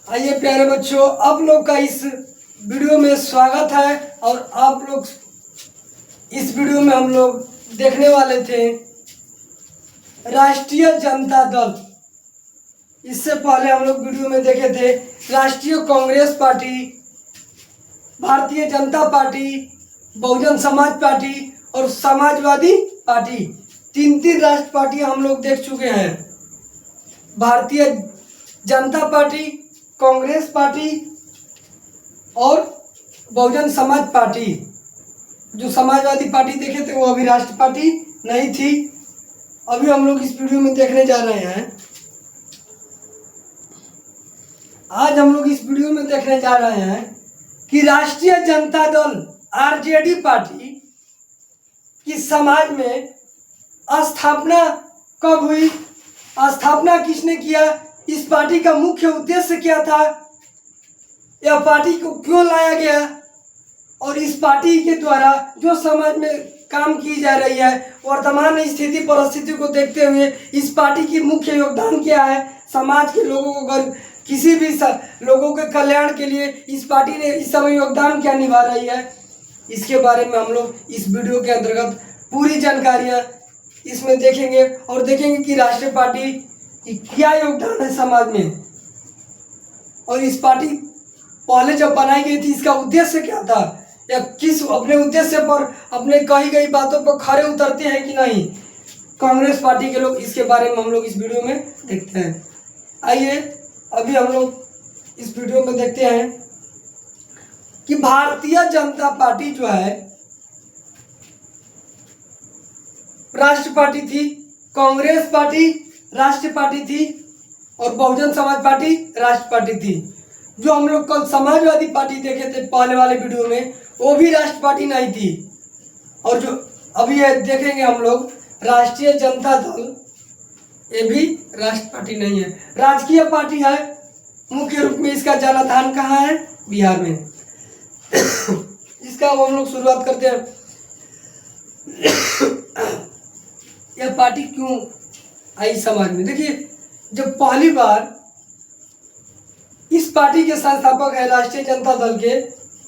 आइए प्यारे बच्चों, आप लोग का इस वीडियो में स्वागत है। और आप लोग इस वीडियो में हम लोग देखने वाले थे राष्ट्रीय जनता दल। इससे पहले हम लोग वीडियो में देखे थे राष्ट्रीय Congress party, Bharatiya Janata party, Bahujan Samaj party और समाजवादी पार्टी। तीन राष्ट्र पार्टी हम लोग देख चुके हैं। भारतीय जनता पार्टी, कांग्रेस पार्टी और बहुजन समाज पार्टी। जो समाजवादी पार्टी देखे थे वो अभी राष्ट्र पार्टी नहीं थी। अभी हम लोग इस वीडियो में देखने जा रहे हैं। आज हम लोग इस वीडियो में देखने जा रहे हैं कि राष्ट्रीय जनता दल आरजेडी पार्टी की समाज में स्थापना कब हुई, स्थापना किसने किया, इस पार्टी का मुख्य उद्देश्य क्या था, यह पार्टी को क्यों लाया गया और इस पार्टी के द्वारा जो समाज में काम की जा रही है, वर्तमान स्थिति परिस्थिति को देखते हुए इस पार्टी की मुख्य योगदान क्या है, समाज के लोगों को किसी भी लोगों के कल्याण के लिए इस पार्टी ने इस समय योगदान क्या निभा रही है, इसके बारे में हम लोग इस वीडियो के अंतर्गत पूरी जानकारियाँ इसमें देखेंगे और देखेंगे कि राष्ट्रीय पार्टी की क्या योगदान है समाज में और इस पार्टी पहले जब बनाई गई थी इसका उद्देश्य क्या था, या किस अपने उद्देश्य पर अपने कही गई बातों पर खरे उतरते हैं कि नहीं कांग्रेस पार्टी के लोग, इसके बारे में हम लोग इस वीडियो में देखते हैं। आइए अभी हम लोग इस वीडियो में देखते हैं कि भारतीय जनता पार्टी जो है राष्ट्र पार्टी थी, कांग्रेस पार्टी राष्ट्रीय पार्टी थी और बहुजन समाज पार्टी राष्ट्र पार्टी थी। जो हम लोग कल समाजवादी पार्टी देखे थे पहले वाले वीडियो में, वो भी राष्ट्र पार्टी नहीं थी। और जो अभी ये देखेंगे हम लोग राष्ट्रीय जनता दल, ये भी राष्ट्र पार्टी नहीं है, राजकीय पार्टी है। मुख्य रूप में इसका जनाधान कहाँ है, बिहार में। इसका अब हम लोग शुरुआत करते हैं। यह पार्टी क्यों आई समाज में। देखिए, जब पहली बार इस पार्टी के संस्थापक है राष्ट्रीय जनता दल के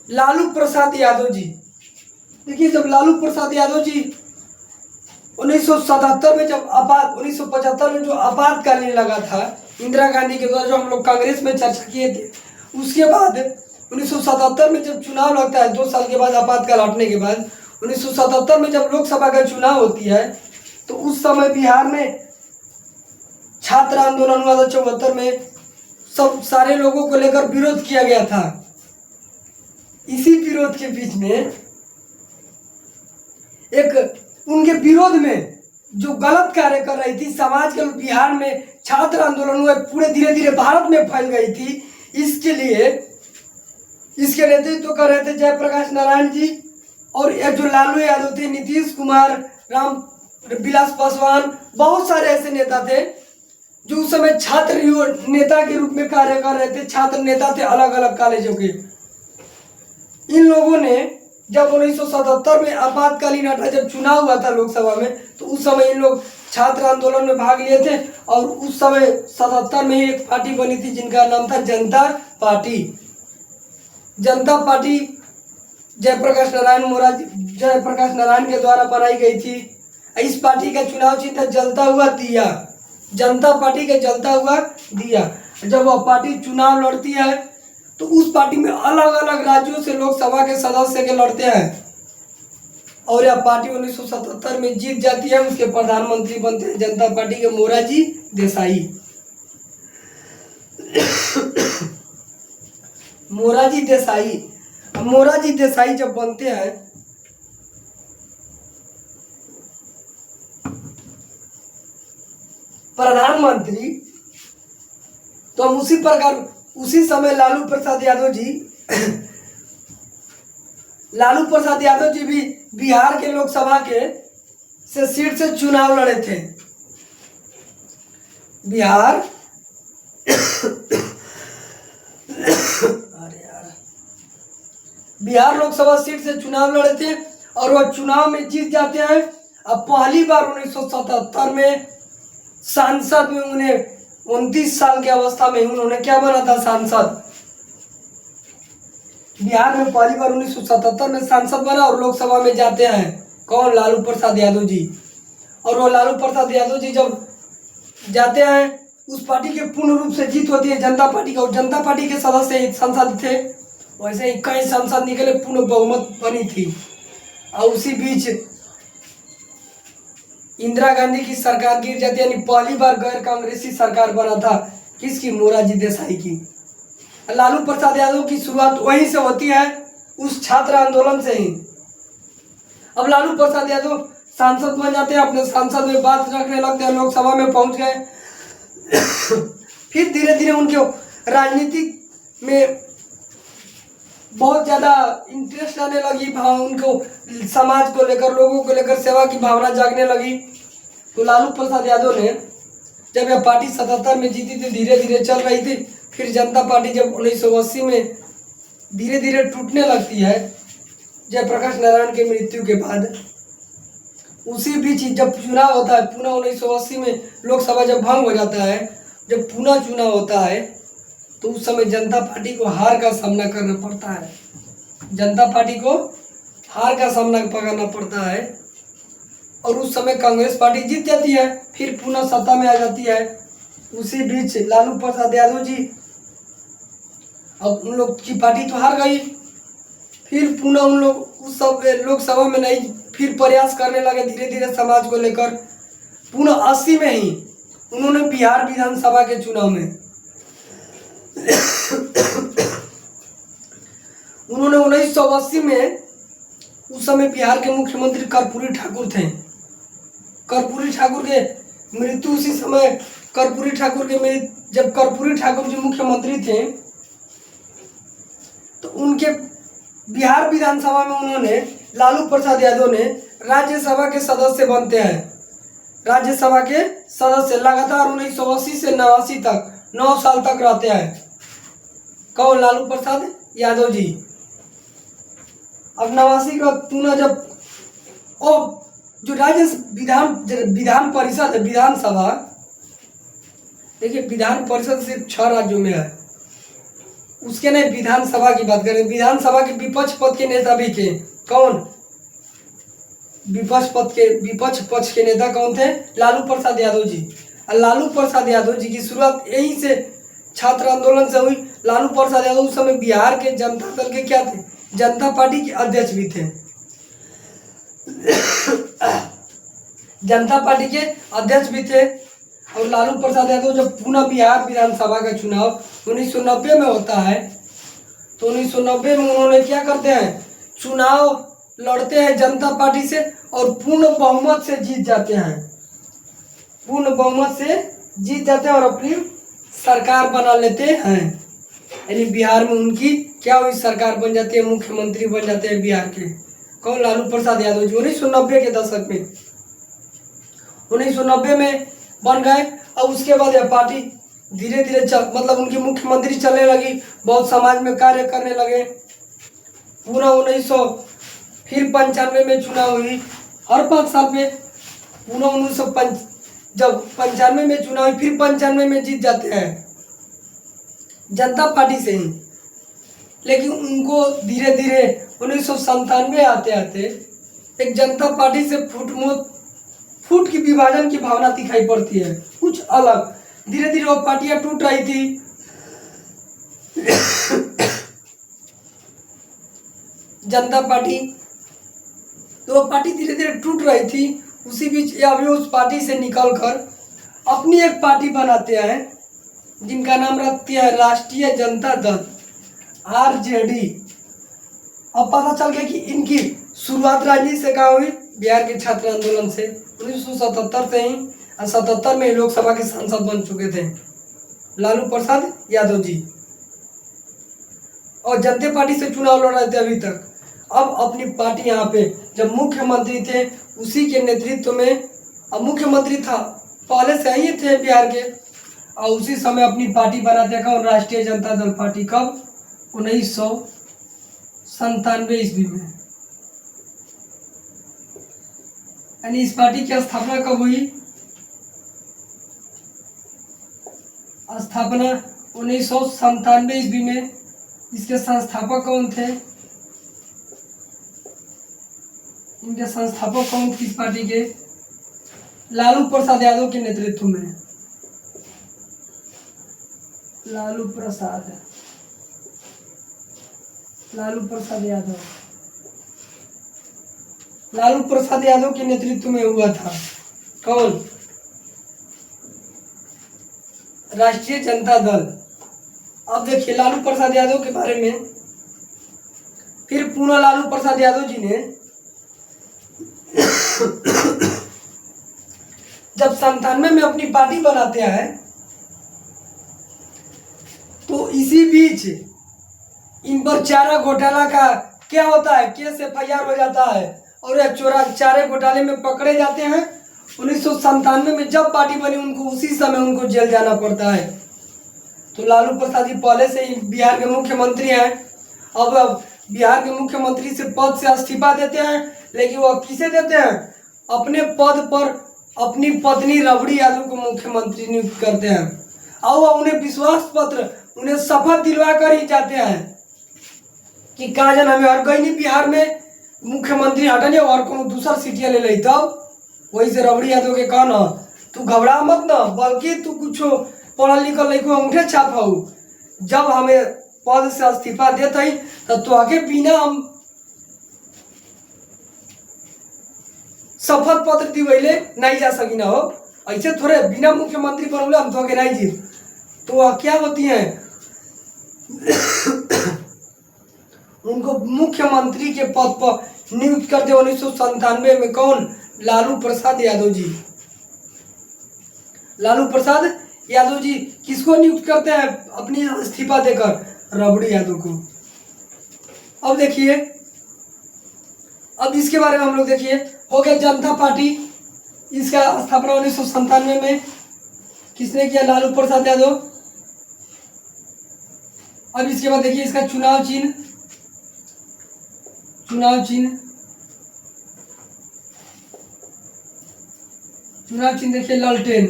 लालू प्रसाद यादव जी। देखिए, जब लालू प्रसाद यादव जी 1977 में जब 1975 में जो आपातकालीन लगा था इंदिरा गांधी के द्वारा, जो हम लोग कांग्रेस में चर्चा किए थे, उसके बाद 1977 में जब चुनाव लगता है 2 साल के बाद आपातकाल हटने के बाद 1977 में जब लोकसभा का चुनाव होती है, तो उस समय बिहार में छात्र आंदोलन हुआ था। 74 में सब सारे लोगों को लेकर विरोध किया गया था। इसी विरोध के बीच में एक उनके विरोध में जो गलत कार्य कर रही थी समाज के, बिहार में छात्र आंदोलन हुए, पूरे धीरे धीरे भारत में फैल गई थी। इसके लिए इसके नेतृत्व कर रहे थे जयप्रकाश नारायण जी और जो लालू यादव थे, नीतीश कुमार, राम विलास पासवान, बहुत सारे ऐसे नेता थे जो उस समय छात्र नेता के रूप में कार्य कर रहे थे। छात्र नेता थे अलग अलग कॉलेजों के। इन लोगों ने जब 1977 में आपातकालीन हटा, जब चुनाव हुआ था लोकसभा में, तो उस समय इन लोग छात्र आंदोलन में भाग लिए थे और उस समय 77 में ही एक पार्टी बनी थी जिनका नाम था जनता पार्टी। जनता पार्टी जयप्रकाश नारायण के द्वारा बनाई गई थी। इस पार्टी का चुनाव चिन्ह था जलता हुआ दिया, जनता पार्टी का जलता हुआ दिया। जब वह पार्टी चुनाव लड़ती है तो उस पार्टी में अलग अलग राज्यों से लोकसभा के सदस्य के लड़ते हैं और यह पार्टी 1977 में जीत जाती है। उसके प्रधानमंत्री बनते हैं जनता पार्टी के मोरारजी देसाई। मोरारजी देसाई जब बनते हैं प्रधानमंत्री, तो हम उसी समय लालू प्रसाद यादव जी भी बिहार के लोकसभा के से सीट से चुनाव लड़े थे। बिहार लोकसभा सीट से चुनाव लड़े थे और वह चुनाव में जीत जाते हैं। अब पहली बार 1977 में सांसद में उन्हें 29 साल की अवस्था में उन्होंने क्या बना था, सांसद। बिहार में पहली बार 1977 में सांसद बना और लोकसभा में जाते हैं कौन, लालू प्रसाद यादव जी। और वो लालू प्रसाद यादव जी जब जाते हैं उस पार्टी के पूर्ण रूप से जीत होती है जनता पार्टी का, और जनता पार्टी के सदस्य सांसद थे। वैसे ही कई सांसद निकले, पूर्ण बहुमत बनी थी। और उसी बीच इंदिरा गांधी की सरकार गिर जाती है, यानी पहली बार गैर कांग्रेसी सरकार बना था किसकी, मोरारजी देसाई की। लालू प्रसाद यादव की शुरुआत वहीं से होती है, उस छात्र आंदोलन से ही। अब लालू प्रसाद यादव सांसद बन जाते हैं, अपने सांसद में बात रखने लगते हैं, लोकसभा में पहुंच गए। फिर धीरे धीरे उनके राजनीति में बहुत ज़्यादा इंटरेस्ट आने लगी, भाव उनको समाज को लेकर, लोगों को लेकर सेवा की भावना जागने लगी। तो लालू प्रसाद यादव ने जब यह पार्टी 77 में जीती थी, धीरे धीरे चल रही थी। फिर जनता पार्टी जब 1980 में धीरे धीरे टूटने लगती है जयप्रकाश नारायण की मृत्यु के बाद, उसी बीच जब चुनाव होता है पुनः 1980 में, लोकसभा जब भंग हो जाता है, जब पुनः चुनाव होता है, तो उस समय जनता पार्टी को हार का सामना करना पड़ता है। जनता पार्टी को हार का सामना करना पड़ता है और उस समय कांग्रेस पार्टी जीत जाती है, फिर पुनः सत्ता में आ जाती है। उसी बीच लालू प्रसाद यादव जी, अब उन लोग की पार्टी तो हार गई, फिर पुनः उन लोग उस सब लोकसभा में नहीं, फिर प्रयास करने लगे धीरे धीरे समाज को लेकर। पुनः 80 में ही उन्होंने बिहार विधानसभा के चुनाव में उन्होंने 1980 में, उस समय बिहार के मुख्यमंत्री कर्पूरी ठाकुर थे। कर्पूरी ठाकुर के मृत्यु उसी समय, कर्पूरी ठाकुर के जब कर्पूरी ठाकुर जी मुख्यमंत्री थे तो उनके बिहार विधानसभा में उन्होंने, लालू प्रसाद यादव ने राज्यसभा के सदस्य बनते हैं। राज्यसभा के सदस्य लगातार 1980 से 89 तक 9 साल तक रहते हैं कौन, लालू प्रसाद यादव जी। अब 89 का पुनः जब जो राज्य विधान परिषद है, विधानसभा, देखिए विधान परिषद सिर्फ 6 राज्यों में है, उसके नहीं विधानसभा की बात करें। विधानसभा के विपक्ष पद के नेता भी थे कौन, विपक्ष पक्ष के नेता कौन थे, लालू प्रसाद यादव जी। और लालू प्रसाद यादव जी की शुरुआत यहीं से छात्र आंदोलन से हुई। लालू प्रसाद यादव उस समय बिहार के जनता दल के क्या थे, जनता पार्टी के अध्यक्ष भी थे। जनता पार्टी के अध्यक्ष भी थे। और लालू प्रसाद यादव जब पुनः बिहार विधानसभा का चुनाव 1990 में होता है, तो 1990 में उन्होंने क्या करते हैं, चुनाव लड़ते हैं जनता पार्टी से और पूर्ण बहुमत से जीत जाते हैं। पूर्ण बहुमत से जीत जाते हैं और अपनी सरकार बना लेते हैं। यानी बिहार में उनकी क्या हुई, सरकार बन जाती है, मुख्यमंत्री बन जाते हैं बिहार के कौन, लालू प्रसाद यादव जी। 1990 के दशक में, 1990 में बन गए। और उसके बाद यह पार्टी धीरे धीरे मतलब उनकी मुख्यमंत्री चलने लगी, बहुत समाज में कार्य करने लगे। पूरा 1900 फिर 95 में चुनाव हुई, हर 5 साल में। पूरा 1905 जब 95 में चुनाव हुई, फिर 95 में जीत जाते हैं जनता पार्टी से ही। लेकिन उनको धीरे धीरे 1997 आते आते एक जनता पार्टी से फूट की विभाजन की भावना दिखाई पड़ती है, कुछ अलग। धीरे धीरे वो पार्टियां टूट रही थी। जनता पार्टी, तो वो पार्टी धीरे धीरे टूट रही थी। उसी बीच अभी उस पार्टी से निकलकर अपनी एक पार्टी बनाते हैं जिनका नाम रखती है राष्ट्रीय जनता दल, आरजेडी। अब पता चल गया कि इनकी शुरुआत राजनीति से कहाँ हुई, बिहार के छात्र आंदोलन से। 1977 से ही, 77 में लोकसभा के सांसद बन चुके थे लालू प्रसाद यादव जी, और जनता पार्टी से चुनाव लड़ रहे थे अभी तक। अब अपनी पार्टी यहाँ पे जब मुख्यमंत्री थे उसी के नेतृत्व में, अब मुख्यमंत्री था पहले से ही थे बिहार के, और उसी समय अपनी पार्टी बनाते कौन, राष्ट्रीय जनता दल पार्टी। कब, 1997 ईस्वी में। यानी इस पार्टी की स्थापना कब हुई, स्थापना 1997 ईस्वी में। इसके संस्थापक कौन थे? इनके संस्थापक कौन थे इस पार्टी के? लालू प्रसाद यादव के नेतृत्व में। लालू प्रसाद यादव, लालू प्रसाद यादव के नेतृत्व में हुआ था। कौन? राष्ट्रीय जनता दल। अब देखिए लालू प्रसाद यादव के बारे में, फिर पुनः लालू प्रसाद यादव जी ने जब 97 में अपनी पार्टी बनाते हैं तो इसी बीच इन पर चारा घोटाला का क्या होता है, केस FIR हो जाता है और यह चारे घोटाले में पकड़े जाते हैं। 1997 में जब पार्टी बनी उनको उसी समय उनको जेल जाना पड़ता है। तो लालू प्रसाद जी पहले से ही बिहार के मुख्यमंत्री हैं। अब बिहार के मुख्यमंत्री से पद से इस्तीफा देते हैं, लेकिन वह किसे देते हैं? अपने पद पर अपनी पत्नी रबड़ी यादव को मुख्यमंत्री नियुक्त करते हैं और वह उन्हें विश्वास पत्र, उन्हें शपथ दिलवा कर ही जाते हैं कि काजन हमें और गई नहीं बिहार में मुख्यमंत्री हटने और कोनो दूसरा सीटिया ले ली। तब वही से रबड़ी यादव के कहना तू घबरा मत ना, बल्कि तू कुछ पढ़ल लिखल लड़को अंगूठे छाप हो। जब हमें पद से इस्तीफा देते ही तब तो आगे बिना हम शपथ पत्र दिवैले नहीं जा सकी ना हो। ऐसे थोड़े बिना मुख्यमंत्री बनौले हम तो आगे नहीं जी। तो वह क्या होती हैं उनको मुख्यमंत्री के पद पर नियुक्त करते 1997 में। कौन? लालू प्रसाद यादव जी। लालू प्रसाद यादव जी किसको नियुक्त करते हैं अपनी इस्तीफा देकर? रबड़ी यादव को। अब देखिए, अब इसके बारे में हम लोग देखिए, हो गया जनता पार्टी। इसका स्थापना 1997 में किसने किया? लालू प्रसाद यादव। अब इसके बाद देखिए इसका चुनाव चिन्ह देखिए लालटेन।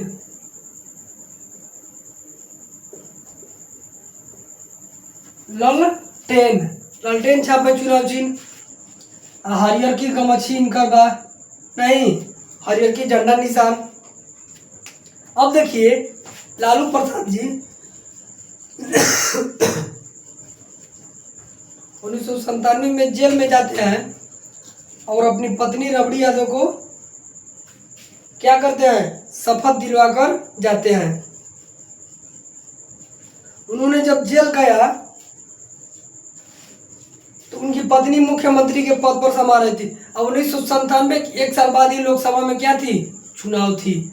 लालटेन छापे चुनाव चिन्ह। हरियर की गमछी इनका बा नहीं, हरियर की झंडा निशान। अब देखिए लालू प्रसाद जी 1997 में जेल में जाते हैं और अपनी पत्नी रबड़ी यादव को क्या करते हैं? शपथ दिलवाकर जाते हैं। उन्होंने जब जेल गया तो उनकी पत्नी मुख्यमंत्री के पद पर समा रही थी। अब 1997 एक साल बाद ही लोकसभा में क्या थी? चुनाव थी।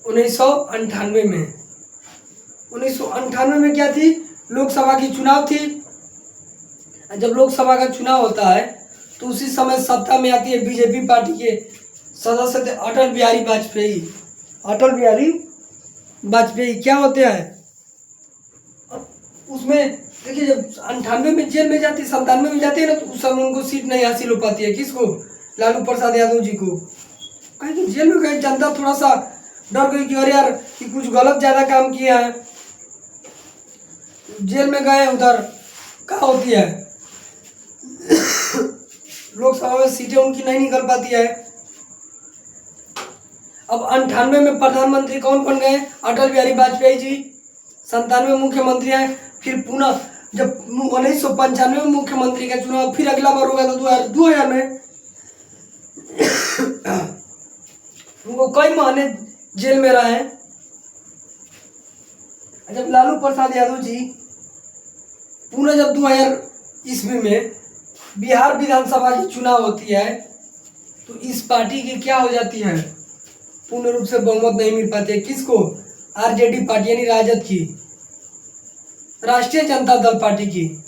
1998 में क्या थी? लोकसभा की चुनाव थी। जब लोकसभा का चुनाव होता है तो उसी समय सत्ता में आती है बीजेपी पार्टी के सदस्य थे अटल बिहारी वाजपेयी। क्या होते हैं उसमें देखिए, जब 98 में जेल में जाती, 97 में जाती है ना, तो उस समय उनको सीट नहीं हासिल हो पाती है। किसको? लालू प्रसाद यादव जी को। कहीं तो जेल में गए, जनता थोड़ा सा डर गई कि अरे यार कि कुछ गलत ज़्यादा काम किया है। जेल में गए, उधर क्या होती है लोकसभा में सीटें उनकी नहीं निकल पाती है। अब 98 में प्रधानमंत्री कौन बन गए? अटल बिहारी वाजपेयी जी। 97 मुख्यमंत्री हैं। फिर पुनः जब 1995 में मुख्यमंत्री का चुनाव फिर अगला बार होगा तो 2000 में उनको कई महीने जेल में रहे। जब लालू प्रसाद यादव जी पुनः जब 2000 ईस्वी में बिहार विधानसभा की चुनाव होती है तो इस पार्टी की क्या हो जाती है? पूर्ण रूप से बहुमत नहीं मिल पाती है। किसको? आरजेडी पार्टी यानी राजद की, राष्ट्रीय जनता दल पार्टी की।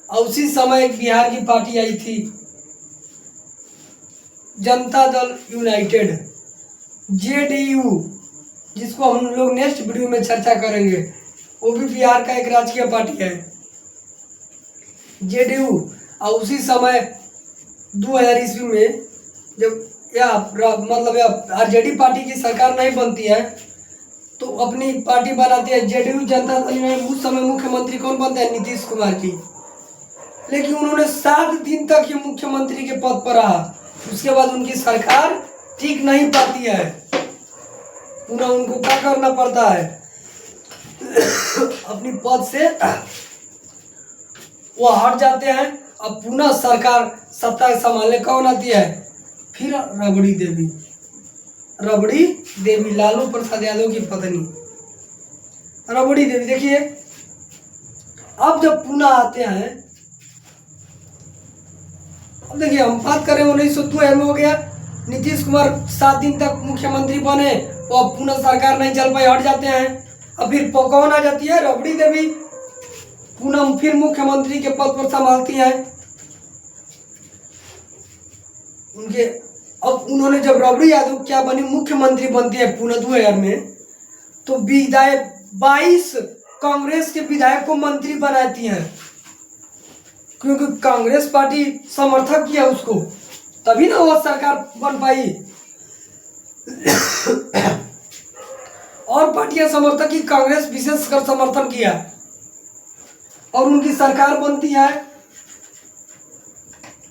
और उसी समय एक बिहार की पार्टी आई थी जनता दल यूनाइटेड, JDU, जिसको हम लोग नेक्स्ट वीडियो में चर्चा करेंगे। वो भी बिहार का एक राजकीय पार्टी है JDU। और उसी समय 2000 ईस्वी में जब मतलब आरजेडी पार्टी की सरकार नहीं बनती है तो अपनी पार्टी बनाती है जेडीयू जनता दल में। उस समय मुख्यमंत्री कौन बनता है? नीतीश कुमार की। लेकिन उन्होंने 7 दिन तक ये मुख्यमंत्री के पद पर रहा। उसके बाद उनकी सरकार टिक नहीं पाती है, पुनः उनको क्या करना पड़ता है? अपनी पद से वो हट जाते हैं। अब पुनः सरकार सत्ता संभालने कौन आती है? फिर रबड़ी देवी। रबड़ी देवी लालू प्रसाद यादव की पत्नी रबड़ी देवी। देखिए अब जब पुनः आते हैं, अब देखिए हम बात करें 1902 में हो गया। नीतीश कुमार 7 दिन तक मुख्यमंत्री बने, वो अब पुनः सरकार नहीं चल पाई, हट जाते हैं। अब फिर कौन आ जाती है? रबड़ी देवी पुनः फिर मुख्यमंत्री के पद पर संभालती हैं उनके। अब उन्होंने जब रबड़ी यादव क्या बनी, मुख्यमंत्री बनती है पुनः 2000 में, तो विधायक 22 कांग्रेस के विधायक को मंत्री बनाती हैं, क्योंकि कांग्रेस पार्टी समर्थक किया उसको, तभी ना वो सरकार बन पाई। और पार्टियां समर्थक की, कांग्रेस विशेषकर समर्थन किया और उनकी सरकार बनती है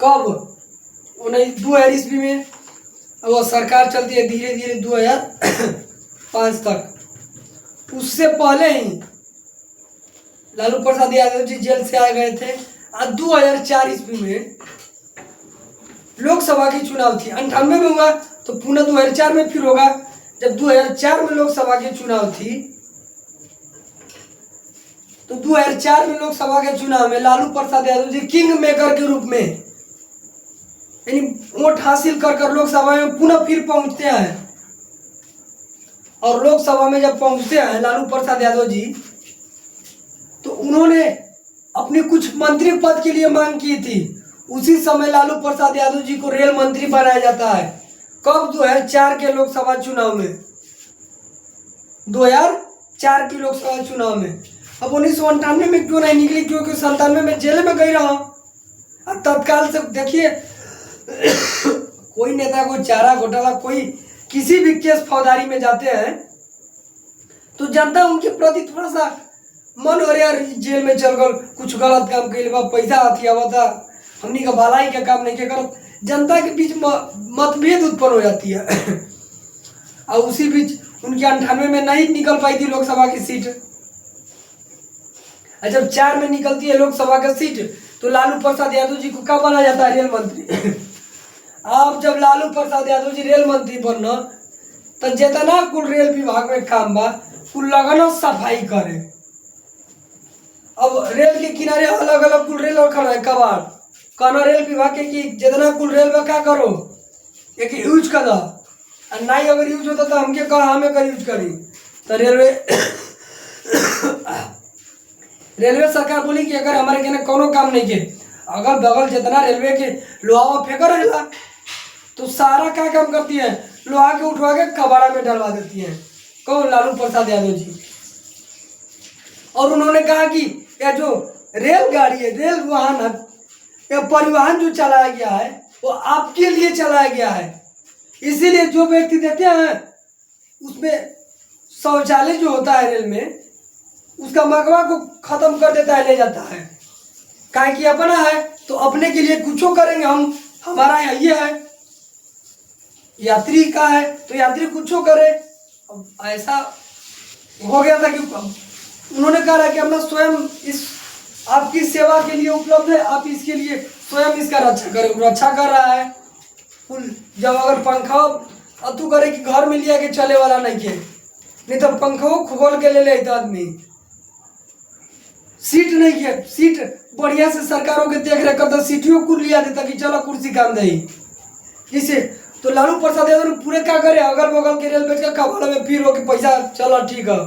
कब? 2000 ईस्वी में। वो सरकार चलती है धीरे धीरे 2005 तक। उससे पहले ही लालू प्रसाद यादव जी जेल से आ गए थे। 2004 ईस्वी में लोकसभा की चुनाव थी। 98 में हुआ तो पुनः 2004 में फिर होगा। जब 2004 में लोकसभा की चुनाव थी, तो 2004 में लोकसभा के चुनाव में लालू प्रसाद यादव जी किंग मेकर के रूप में, यानी वोट हासिल कर कर लोकसभा में पुनः फिर पहुंचते हैं। और लोकसभा में जब पहुंचते हैं लालू प्रसाद यादव जी, तो उन्होंने अपनी कुछ मंत्री पद के लिए मांग की थी। उसी समय लालू प्रसाद यादव जी को रेल मंत्री बनाया जाता है। कब? 2004 के लोकसभा चुनाव में। 2004 की लोकसभा चुनाव में। अब 1998 में क्यों नहीं निकली? क्योंकि 97 में जेल में गई रहा। अब तत्काल से देखिए कोई नेता को चारा घोटाला, कोई किसी भी केस फौजदारी में जाते हैं तो जनता उनके प्रति थोड़ा सा मन हो यार, जेल में चल गल, कुछ गलत काम कर, पैसा अथी आवता, हमनी का भलाई का काम नहीं के करत, जनता के बीच मतभेद उत्पन्न हो जाती है। और उसी बीच उनकी 98 में नहीं निकल पाई थी लोकसभा की सीट। जब 4 में निकलती है लोकसभा की सीट, तो लालू प्रसाद यादव जी को क्या बना जाता है? रेल मंत्री। अब जब लालू प्रसाद यादव जी रेल मंत्री बनना, तो जितना कुल रेल विभाग में काम बा कुल लगना सफाई करे। अब रेल के किनारे अलग अलग कुल रेल रखल है कबाड़, कहना रेल विभाग के कि जितना कुल रेल में क्या करो एक यूज कर दो, और नहीं अगर यूज होता तो हमके कहा हमें कर यूज करी। तो रेलवे सरकार बोली कि अगर हमारे कहने कोनो काम नहीं के, अगल बगल जितना रेलवे के लोहा फेंका रहेगा, तो सारा क्या काम करती है? लोहा के उठवा के कबाड़ा में डलवा देती है। कौन? लालू प्रसाद यादव जी। और उन्होंने कहा कि यह जो रेलगाड़ी है, रेल वाहन है, यह परिवहन जो चलाया गया है वो आपके लिए चलाया गया है। इसीलिए जो व्यक्ति देते हैं उसमें शौचालय जो होता है रेल में, उसका मकवा को खत्म कर देता है, ले जाता है। काहे कि अपना है तो अपने के लिए कुछ करेंगे हम, हमारा ये है। यात्री का है तो यात्री कुछ करे। अब ऐसा हो गया था कि उन्होंने कहा कि अपना स्वयं इस आपकी सेवा के लिए उपलब्ध है, आप इसके लिए स्वयं इसका रक्षा करें। रक्षा कर रहा है। जब अगर पंखा अतु करे कि घर में लिया के चले वाला नहीं के, नहीं तो पंखा खोल के ले ले तो आदमी। सीट नहीं है, सीट बढ़िया से सरकारों के देख रेख करता, सीटियों को लिया देता कि चलो कुर्सी काम दे। जिसे तो लालू प्रसाद यादव पूरे क्या करे, अगल बगल के रेल बेच कर कबाड़ा में फिर हो के पैसा, चलो ठीक है,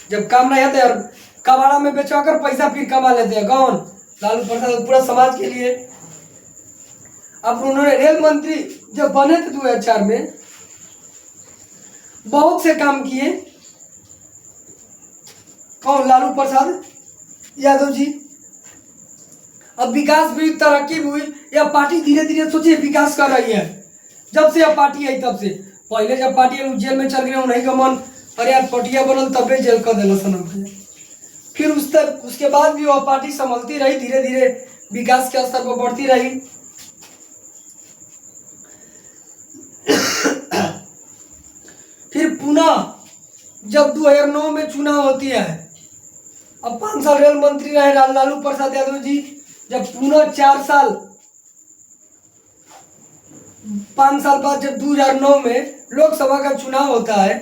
जब काम नहीं आता यार कबाड़ा में बेचा कर पैसा फिर कमा लेते हैं। कौन? लालू प्रसाद, पूरा समाज के लिए। अब उन्होंने रेल मंत्री जब बने थे 2004 में, बहुत से काम किए। कौन? लालू प्रसाद यादव जी। अब विकास भी, तरक्की भी हुई। यह पार्टी धीरे धीरे सोचिए विकास कर रही है। जब से यह पार्टी आई तब से, पहले जब पार्टी जेल में चल गए उन्हीं का मन और यार पटिया बनल तबे जेल कर दिल सन हमके। फिर उसके बाद भी वह पार्टी संभलती रही, धीरे धीरे विकास के स्तर पर बढ़ती रही। फिर पुनः जब 2009 में चुनाव होती है, अब 5 साल रेल मंत्री रहे लालू प्रसाद यादव जी, जब पुनः 4 साल 5 साल बाद जब 2009 में लोकसभा का चुनाव होता है,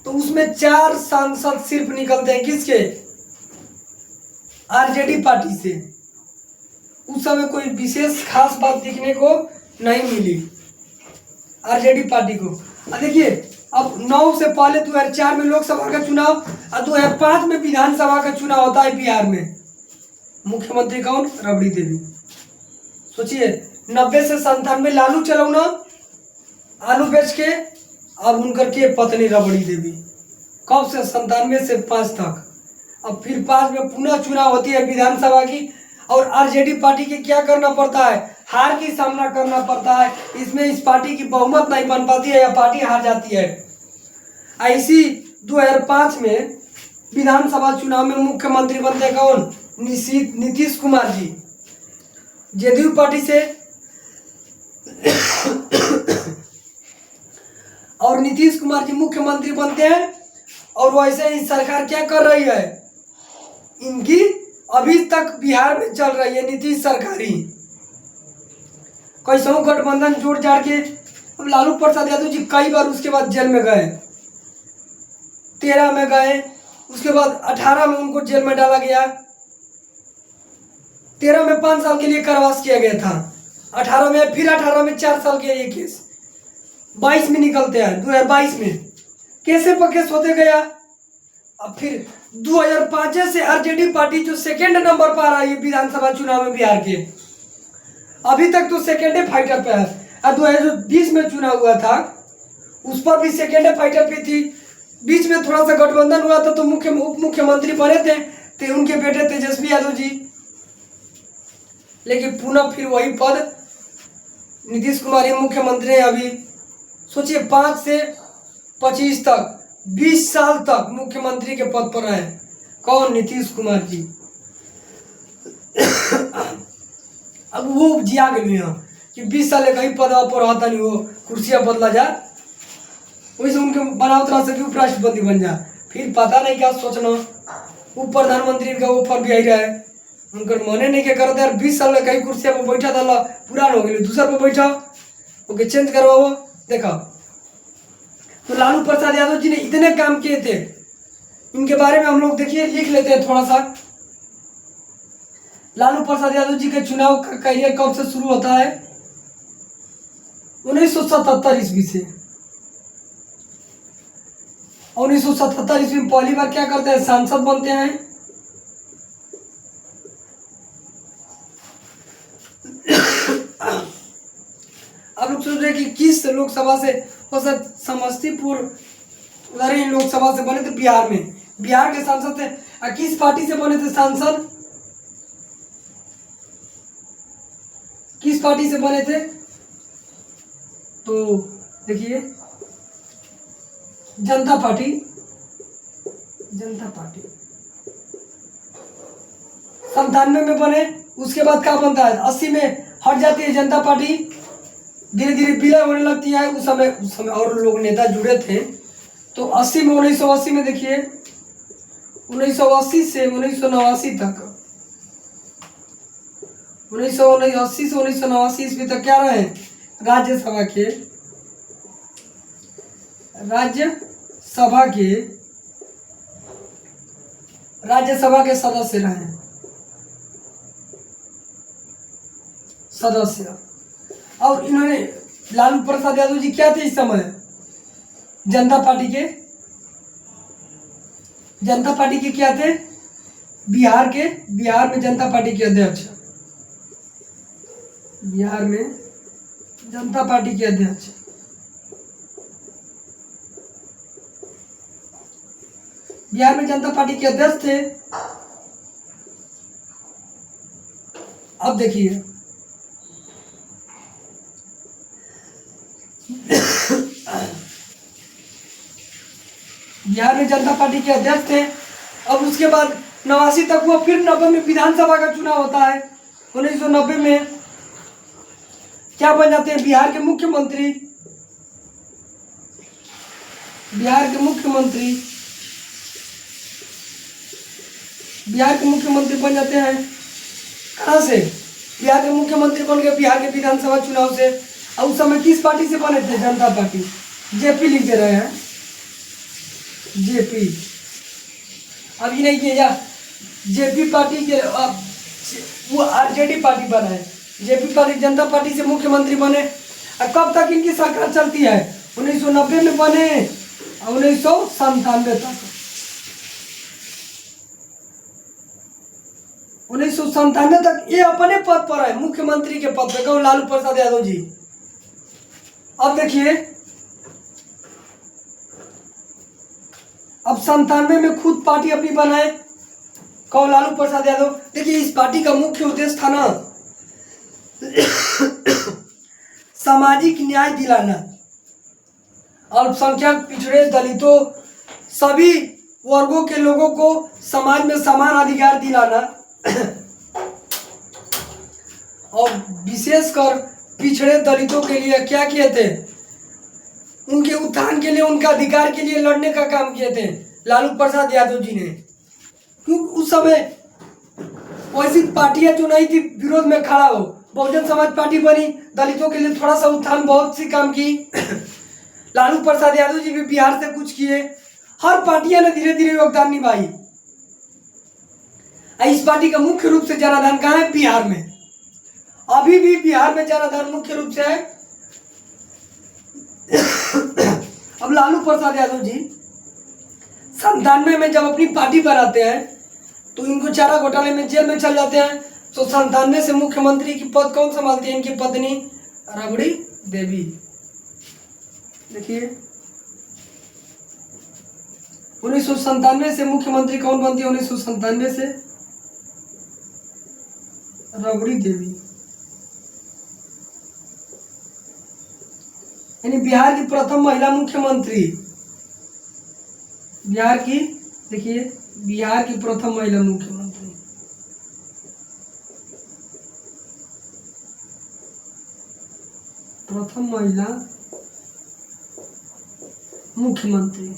तो उसमें 4 सांसद सिर्फ निकलते हैं। किसके? आरजेडी पार्टी से। उस समय कोई विशेष खास बात दिखने को नहीं मिली आरजेडी पार्टी को। देखिए, अब 9 से पहले 2004 में लोकसभा का चुनाव और 2005 में विधानसभा का चुनाव होता है बिहार में। मुख्यमंत्री कौन? रबड़ी देवी। सोचिए, 90 से 97 लालू चलौना आलू बेच के, अब उनकर के पत्नी रबड़ी देवी। कब से? 97 से 5 तक। अब फिर 5 में पुनः चुनाव होती है विधानसभा की, और आरजेडी पार्टी के क्या करना पड़ता है? हार की सामना करना पड़ता है। इसमें इस पार्टी की बहुमत नहीं बन पाती है या पार्टी हार जाती है। ऐसी 2005 में विधानसभा चुनाव में मुख्यमंत्री बनते कौन? नीतीश कुमार जी, जेडीयू पार्टी से। और नीतीश कुमार जी मुख्यमंत्री बनते हैं, और वैसे ही सरकार क्या कर रही है? इनकी अभी तक बिहार में चल रही है नीतीश सरकारी। कैसे गठबंधन जोड़ जाड़ के लालू प्रसाद यादव जी कई बार उसके बाद जेल में गए। 13 में गए, उसके बाद 18 में उनको जेल में डाला गया। 13 में 5 साल के लिए कारावास किया गया था। 18 में, फिर 18 में 4 साल के ये केस। 22 में निकलते हैं, 2022 में कैसे पकेस होते गया। अब फिर 2005 से आरजेडी पार्टी जो सेकेंड नंबर पर आ रही है विधानसभा चुनाव में बिहार के, अभी तक तो सेकेंड फाइटर पे है। और 2020 में चुनाव हुआ था, उस पर भी सेकेंड फाइटर पे थी। बीच में थोड़ा सा गठबंधन हुआ था, तो उप मुख्यमंत्री बने थे उनके बेटे तेजस्वी यादव जी। लेकिन पुनः फिर वही पद नीतीश कुमार ही मुख्यमंत्री है अभी। सोचिए, 5 से 25 तक 20 साल तक मुख्यमंत्री के पद पर रहे कौन? नीतीश कुमार जी। अब वो जिया गई कि 20 साल कहीं पद पर रहता नहीं, वो कुर्सियां बदला जा, वैसे उनके बनाओ तरह से भी उपराष्ट्रपति बन जा। फिर पता नहीं क्या सोचना, वो प्रधानमंत्री का ऊपर भी आई रहा है, उनकर मने नहीं क्या करते यार। 20 साल कहीं कुर्सिया पर बैठा था, पुरान हो गई, दूसरा पर बैठा, ओके चेंज करवाओ। देखा, तो लालू प्रसाद यादव जी ने इतने काम किए थे, इनके बारे में हम लोग देखिए लिख लेते हैं थोड़ा सा। लालू प्रसाद यादव जी के चुनाव का करियर कब से शुरू होता है? 1977 ईस्वी से। 1977 ईस्वी में पहली बार क्या करते हैं? सांसद बनते हैं। अब लोग सोच रहे कि किस लोकसभा से, हो सकता समस्तीपुर उधर ही लोकसभा से बने थे बिहार में, बिहार के सांसद थे। और किस पार्टी से बने थे सांसद? किस पार्टी से बने थे? तो देखिए, जनता पार्टी। जनता पार्टी 97 में बने। उसके बाद क्या बनता है? 80 में हट जाती है जनता पार्टी, धीरे धीरे विलय होने लगती है। उस समय और लोग नेता जुड़े थे, तो 80 में 1980 में देखिए, 1980 से 1989 तक, 1980 से 1989 ईस्वी तक क्या रहे? राज्यसभा के सदस्य रहे। सदस्य। और इन्होंने, लालू प्रसाद यादव जी क्या थे इस समय? जनता पार्टी के क्या थे? बिहार में जनता पार्टी के अध्यक्ष। बिहार में जनता पार्टी के अध्यक्ष। बिहार में जनता पार्टी के अध्यक्ष थे। अब देखिए, बिहार जनता पार्टी के अध्यक्ष थे। अब उसके बाद 89 तक वो फिर 90 में विधानसभा का चुनाव होता है। 1990 में क्या बन जाते हैं, बिहार के मुख्यमंत्री। बिहार के मुख्यमंत्री बन जाते हैं। कहाँ से? बिहार के मुख्यमंत्री बन गए बिहार के विधानसभा चुनाव से। और उस समय किस पार्टी से बने थे? जनता पार्टी। जेपी लिख दे रहे हैं, जेपी। अभी नहीं किया जा, जेपी पार्टी के वो आरजेडी पार्टी बना है। जेपी पार्टी जनता पार्टी से मुख्यमंत्री बने। और कब तक इनकी सरकार चलती है? 1990 में बने और 1997 तक। 1997 तक ये अपने पद पर है, मुख्यमंत्री के पद पे। कौन? लालू प्रसाद यादव जी। अब देखिए, अब 97 में खुद पार्टी अपनी बनाए। कौन? लालू प्रसाद यादव। देखिए, इस पार्टी का मुख्य उद्देश्य था ना सामाजिक न्याय दिलाना, अल्पसंख्यक, पिछड़े, दलितों, सभी वर्गों के लोगों को समाज में समान अधिकार दिलाना और विशेषकर पिछड़े दलितों के लिए क्या किए थे? उनके उत्थान के लिए, उनका अधिकार के लिए लड़ने का काम किए थे लालू प्रसाद यादव जी ने। क्योंकि उस समय वैसी पार्टियां जो नहीं थी विरोध में खड़ा हो, बहुजन समाज पार्टी बनी, दलितों के लिए थोड़ा सा उत्थान, बहुत सी काम की। लालू प्रसाद यादव जी भी बिहार से कुछ किए। हर पार्टियां ने धीरे धीरे योगदान निभाई। इस पार्टी का मुख्य रूप से जनाधार कहाँ है? बिहार में। अभी भी बिहार में जनाधार मुख्य रूप से है। अब लालू प्रसाद यादव जी 97 में जब अपनी पार्टी बनाते हैं तो इनको चारा घोटाले में जेल में चल जाते हैं। तो 97 से मुख्यमंत्री की पद कौन संभालती है? इनकी पत्नी राबड़ी देवी। देखिए, 1997 से मुख्यमंत्री कौन बनती है? 1997 से राबड़ी देवी, यानी बिहार की प्रथम महिला मुख्यमंत्री। बिहार की, देखिए, बिहार की प्रथम महिला मुख्यमंत्री। प्रथम महिला मुख्यमंत्री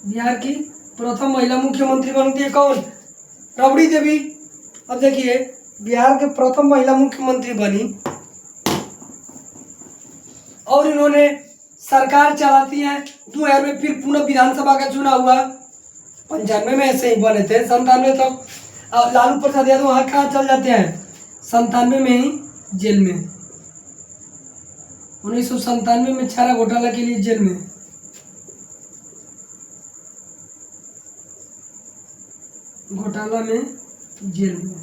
बिहार की प्रथम महिला मुख्यमंत्री बनती है कौन? राबड़ी देवी। अब देखिए, बिहार के प्रथम महिला मुख्यमंत्री बनी और इन्होंने सरकार चलाती है। 2000 में फिर पुनः विधानसभा का चुनाव हुआ। 95 में ऐसे ही बने थे। 97 तक लालू प्रसाद यादव वहाँ कहाँ चल जाते हैं? 97 में ही जेल में। 1997 में चारा घोटाला के लिए जेल में। घोटाला में जेल में।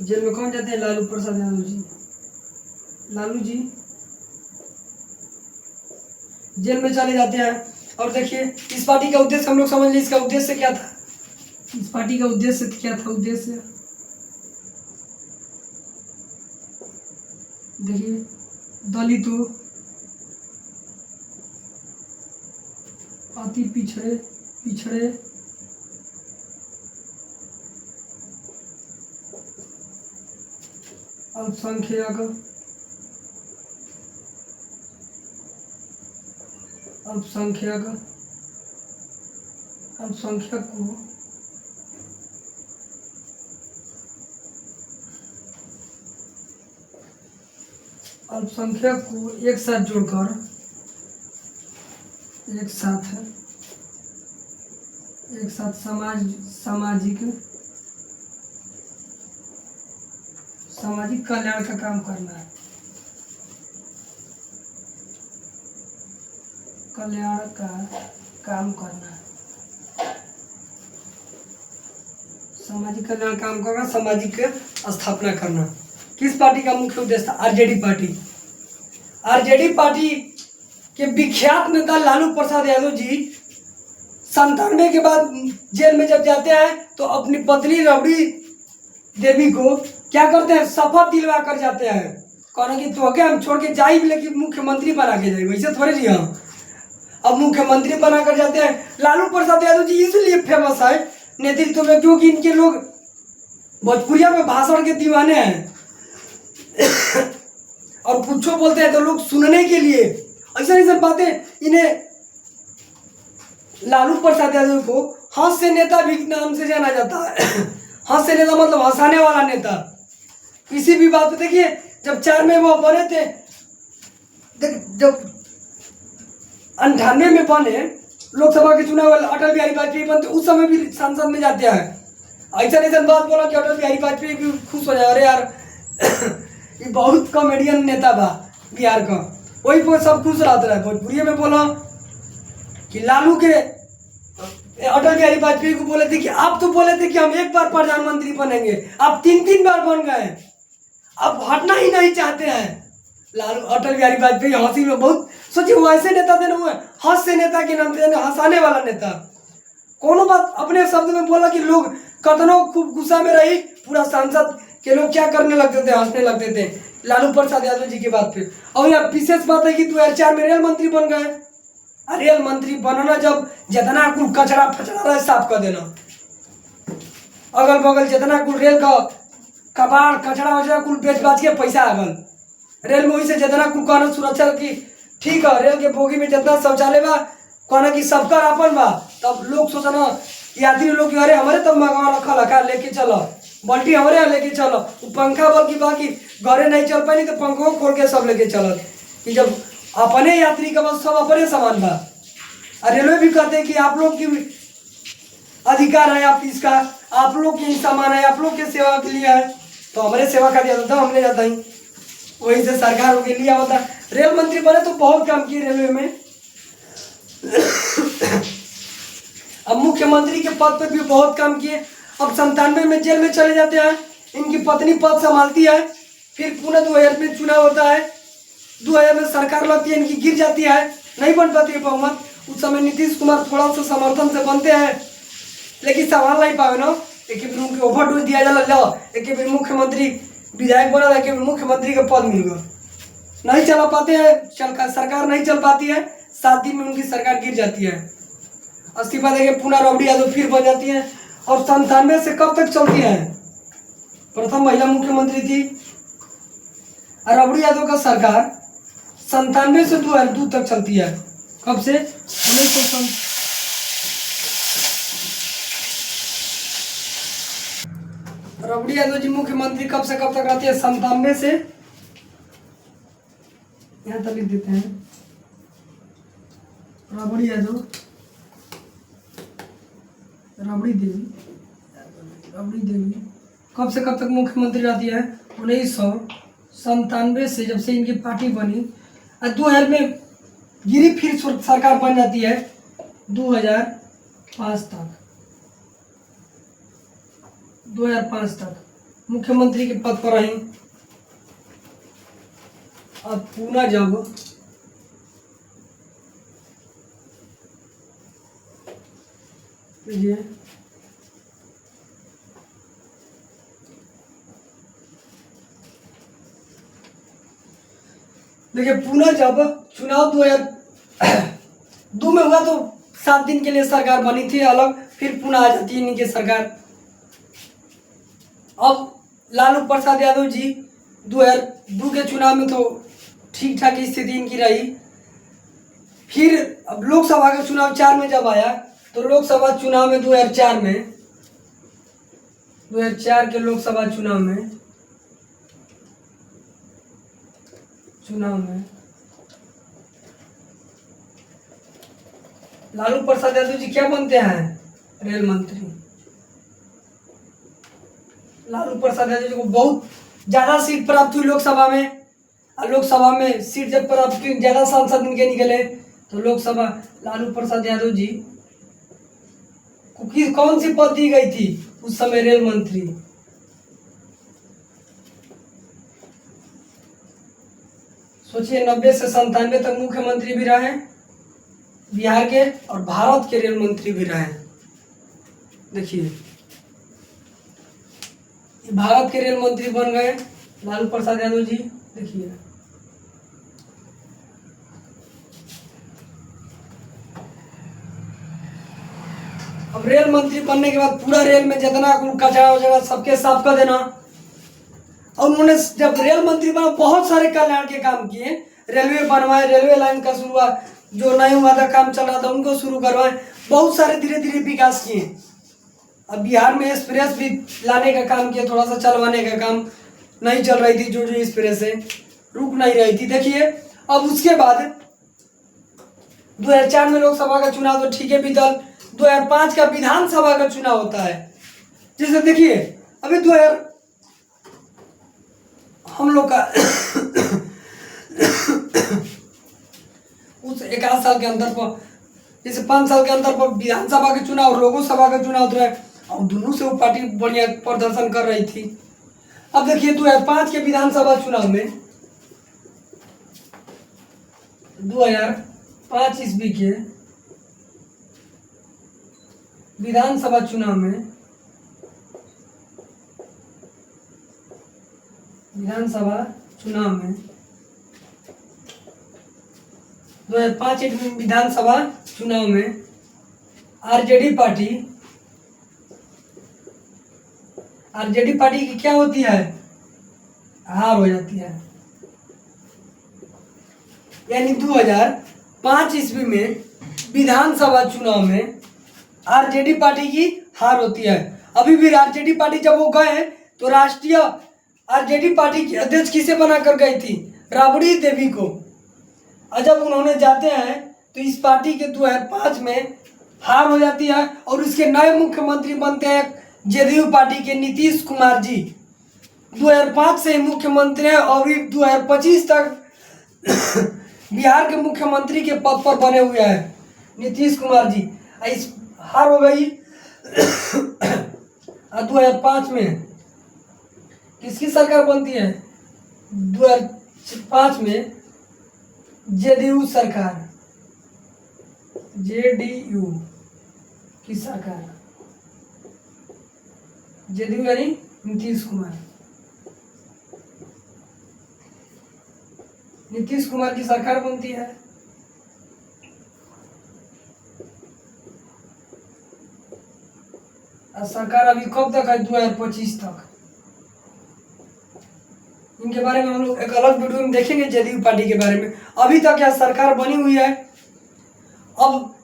जेल में कौन जाते हैं? लालू प्रसाद यादव जी। लालू जी जेल में चले जाते हैं। और देखिए, इस पार्टी का उद्देश्य हम लोग समझ लीजिए। इसका उद्देश्य क्या था? इस पार्टी का उद्देश्य क्या था? उद्देश्य देखिए, दलितों, अति पिछड़े अल्पसंख्यक को एक साथ जोड़कर, एक साथ सामाजिक कल्याण का काम करना है। कल्याण का काम करना, सामाजिक कल्याण काम करना, सामाजिक स्थापना करना। किस पार्टी का मुख्य उद्देश्य था? RJD party. आरजेडी पार्टी के विख्यात नेता लालू प्रसाद यादव जी 97 के बाद जेल में जब जाते हैं तो अपनी पत्नी राबड़ी देवी को क्या करते हैं? शपथ दिलवा कर जाते हैं। कहना कि तो हम छोड़ के जाए लेकिन मुख्यमंत्री बना के जाए, वैसे थोड़े जी हम अब मुख्यमंत्री बना कर जाते हैं। लालू प्रसाद यादव जी इसलिए फेमस है नेतृत्व में क्योंकि इनके लोग भोजपुरिया में भाषण के दीवाने हैं और कुछ बोलते हैं तो लोग सुनने के लिए ऐसा ऐसा बातें। इन्हें लालू प्रसाद यादव को हास्य नेता भी नाम से जाना जाता है। हास्य नेता मतलब हंसाने वाला नेता। किसी भी बात पे देखिए जब 4 में वो बने थे, जब 98 में बने लोकसभा के चुनाव अटल बिहारी वाजपेयी बनते उस समय भी संसद में जाते हैं। ऐसा ऐसा बात बोला कि अटल बिहारी वाजपेयी भी खुश हो जाए, अरे यार ये बहुत कॉमेडियन नेता बा बिहार का, वही पर सब खुश रहता है। भोजपुरी में बोला कि लालू के अटल बिहारी वाजपेयी को बोले थे कि आप तो बोले थे कि हम एक बार प्रधानमंत्री बनेंगे, आप 3 बार बन गए, अब हटना ही नहीं चाहते हैं। लालू अटल बिहारी वाजपेयी हंसी में बहुत सोचिए, वो ऐसे नेता थे ना, वो हास्य नेता के नाम थे, हंसाने वाला नेता। कोनो बात अपने शब्द में बोला कि लोग कतनों खूब गुस्सा में रही, पूरा सांसद के लोग क्या करने लगते थे, हंसने लगते थे लालू प्रसाद यादव जी की बात पे। और यह विशेष बात है कि 2004 में रेल मंत्री बन गए। रेल मंत्री बनना जब जितना कुल कचरा फचरा रहा साफ कर देना, अगल बगल जितना कुल रेल का कबाड़ कचरा वचरा कुल बेच बाच के पैसा आगल रेल में, वही से जितना कुल कहना सुरक्षा की ठीक है, रेल के बोगी में जितना शौचालय बा कहना कि सबका अपन बा, तब लोग सोचना यात्री लोग अरे हमारे तब मंगवा रखा लखा लेके चलो, बल्टी हमारे यहाँ लेके चलो, पंखा बल्कि बाकी घरे नहीं चल पाई तो पंखों खोल के सब लेके चलो कि जब अपने यात्री का बस सब अपने सामान बा। और रेलवे भी कहते हैं कि आप लोग की अधिकार है, आप इसका आप लोग की सामान है, आप लोग के सेवा के लिए है, तो हमारे सेवा का दिया था हमने जाता ही, वही से सरकार के लिया होता। रेल मंत्री बने तो बहुत काम किए रेलवे में। अब मुख्यमंत्री के पद पर भी बहुत काम किए। अब 97 में जेल में चले जाते हैं, इनकी पत्नी पद संभालती है, फिर पुनः 2000 में चुनाव होता है, 2000 में सरकार लगती है, इनकी गिर जाती है, नहीं बन पाती है बहुमत। उस समय नीतीश कुमार थोड़ा सा समर्थन से बनते हैं लेकिन संभाल नहीं पाए ना, एक के ओवर डोज दिया जाला, लो एक मुख्यमंत्री विधायक बना, एक मुख्यमंत्री का पद मिल गया, नहीं चला पाते हैं, सरकार नहीं चल पाती है, 7 दिन में उनकी सरकार गिर जाती है, इस्तीफा देके पुनः राबड़ी यादव फिर बन जाती है। और 97 से कब तक चलती है, प्रथम महिला मुख्यमंत्री थी राबड़ी यादव का सरकार 97 से 2002 तक चलती है। कब से 1900 राबड़ी यादव जी मुख्यमंत्री कब से कब तक रहती है, 97 से, यहाँ तक लिख देते हैं, राबड़ी यादव राबड़ी देवी कब से कब तक मुख्यमंत्री रहती है, 1997 से, जब से इनकी पार्टी बनी, और 2000 में गिरी, फिर सरकार बन जाती है 2005 तक, 2005 तक मुख्यमंत्री के पद पर रही। अब पुनः जब देखिए पुनः जब चुनाव 2002 में हुआ तो 7 दिन के लिए सरकार बनी थी अलग, फिर पुनः आ जाती है इनकी सरकार। अब लालू प्रसाद यादव जी 2002 के चुनाव में तो ठीक ठाक स्थिति इनकी रही, फिर अब लोकसभा का चुनाव 4 में जब आया तो लोकसभा चुनाव में 2004 के लोकसभा चुनाव में लालू प्रसाद यादव जी क्या बनते हैं, रेल मंत्री। लालू प्रसाद यादव जी को बहुत ज्यादा सीट प्राप्त हुई लोकसभा में, और लोकसभा में सीट जब प्राप्त हुई, ज्यादा सांसद इनके निकले, तो लोकसभा लालू प्रसाद यादव जी को कौन सी पद दी गई थी उस समय, रेल मंत्री। सोचिए 90 से 97 तक मुख्यमंत्री भी रहे बिहार के, और भारत के रेल मंत्री भी रहे। देखिए भारत के रेल मंत्री बन गए लालू प्रसाद यादव जी। देखिए अब रेल मंत्री बनने के बाद पूरा रेल में जितना कचरा वचरा सबके साफ कर देना। और उन्होंने जब रेल मंत्री बना बहुत सारे कल्याण के काम किए, रेलवे बनवाए, रेलवे लाइन का शुरुआत जो नहीं हुआ था काम चल रहा था उनको शुरू करवाए, बहुत सारे धीरे धीरे विकास किए। अब बिहार में एक्सप्रेस भी लाने का काम किया, थोड़ा सा चलवाने का काम नहीं चल रही थी, जो एक्सप्रेस है रुक नहीं रही थी। देखिए अब उसके बाद 2004 में लोकसभा का चुनाव तो ठीक है बीतल, 2005 का विधानसभा का चुनाव होता है। जैसे देखिए अभी 2000 हम लोग का उस 1 साल के अंदर पर, जैसे 5 साल के अंदर पर विधानसभा के चुनाव और लोकसभा का चुनाव होता है, और दोनों से वो पार्टी बढ़िया प्रदर्शन कर रही थी। अब देखिए 2005 के विधानसभा चुनाव में 2005 ईस्वी के विधानसभा चुनाव में 2005 विधानसभा चुनाव में आरजेडी पार्टी की क्या होती है, हार हो जाती है। यानी 2005 ईस्वी में विधानसभा चुनाव में आरजेडी पार्टी की हार होती है। अभी भी आरजेडी पार्टी जब वो गए तो राष्ट्रीय आरजेडी पार्टी की अध्यक्ष किसे बनाकर गई थी, राबड़ी देवी को। और जब उन्होंने जाते हैं तो इस पार्टी के 2005 में हार हो जाती है और इसके नए मुख्यमंत्री बनते हैं जेडीयू पार्टी के नीतीश कुमार जी। 2005 से मुख्यमंत्री हैं और 2025 तक बिहार के मुख्यमंत्री के पद पर बने हुए हैं नीतीश कुमार जी। इस हार हो गई 2005 में किसकी सरकार बनती है, 2005 में जेडीयू सरकार, जेडीयू की सरकार, जेडीयू यानी नीतीश कुमार की सरकार बनती है। और सरकार अभी कब तक है, 2025 तक। इनके बारे में हम लोग एक अलग वीडियो में देखेंगे, जेडीयू पार्टी के बारे में। अभी तक यह सरकार बनी हुई है। अब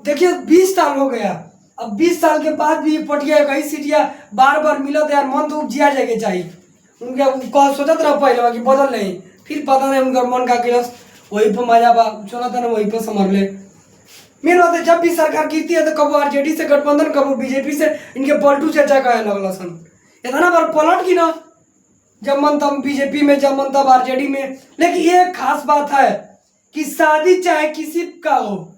देखिए 20 साल हो गया, अब 20 साल के बाद भी पटिया कई सीटिया बार बार मिलत यार, मन तो उपजिया जाके चाहिए उनके कह सोचत रहा पहले कि बदल नहीं, फिर पता नहीं उनका मन का किलस वही पर मजा बा चलता ना वही पर समझ ले। मेन बात है जब भी सरकार गिरती है तो कबो आरजेडी से गठबंधन, कबो बीजेपी से, इनके पलटू चर्चा कहे लगल सन। इतना बार पलट की ना, जब मन तब बीजेपी में, जब मन तब आरजेडी में। लेकिन ये खास बात है कि शादी चाहे किसी का हो,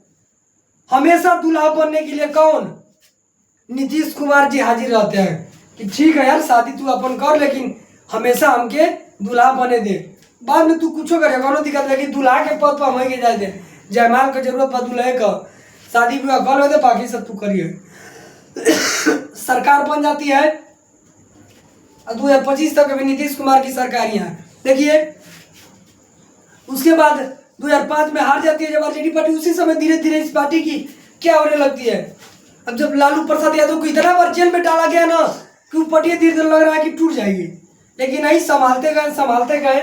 हमेशा दूल्हा बनने के लिए कौन, नीतीश कुमार जी हाजिर रहते हैं कि ठीक है यार शादी तू अपन कर, लेकिन हमेशा हमके दूल्हा बने दे। बाद में तू कुछो करे कोनो दिक्कत, लेकिन दूल्हा के पद पर हमें के जाए दे। जयमाल का जरूरत पा दूल्हे का, शादी विवाह कर ले दे, बाकी सब तू करिए। सरकार बन जाती है 2025 तक अभी नीतीश कुमार की सरकार यहाँ। देखिए उसके बाद 2005 में हार जाती है जब आरजेडी पार्टी, उसी समय धीरे धीरे इस पार्टी की क्या होने लगती है। अब जब लालू प्रसाद यादव को इतना बार जेल में डाला गया ना कि वो पार्टी धीरे धीरे लग रहा है कि टूट जाएगी, लेकिन नहीं, संभालते गए।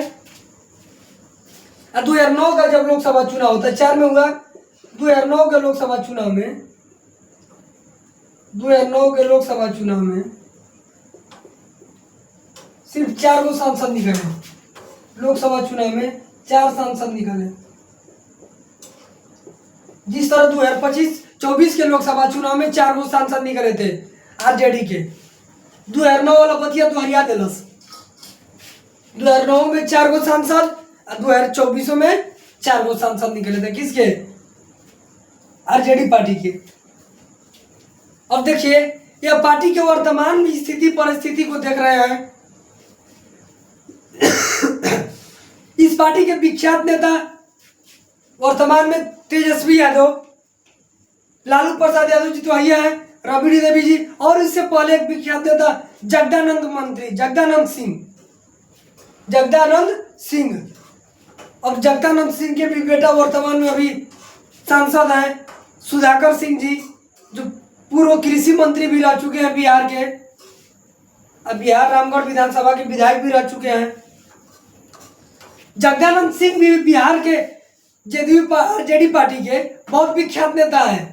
2009 का जब लोकसभा चुनाव होता है, 4 में हुआ, 2009 के लोकसभा चुनाव में, 2009 के लोकसभा चुनाव में सिर्फ 4 गो सांसद निकले। लोकसभा चुनाव में 4 सांसद निकले। जिस तरह 2025-24 के लोकसभा चुनाव में 4 गो सांसद निकले थे आरजेडी के, 2009 वाला बतिया तो हरिया दिलस। 2009 में 4 गो सांसद, 2024 में 4 गो सांसद निकले थे किसके, आरजेडी पार्टी के। अब देखिए यह पार्टी के वर्तमान स्थिति परिस्थिति को देख रहे हैं। इस पार्टी के विख्यात नेता वर्तमान में तेजस्वी यादव, लालू प्रसाद यादव जी तो आइए हैं, राबड़ी देवी जी, और इससे पहले एक विख्यात नेता जगदानंद सिंह। अब जगदानंद सिंह के भी बेटा वर्तमान में अभी सांसद हैं सुधाकर सिंह जी, जो पूर्व कृषि मंत्री भी रह चुके हैं बिहार के। अब बिहार रामगढ़ विधानसभा के विधायक भी रह चुके हैं। जगदानंद सिंह भी बिहार के जेडी पार्टी के बहुत विख्यात नेता हैं।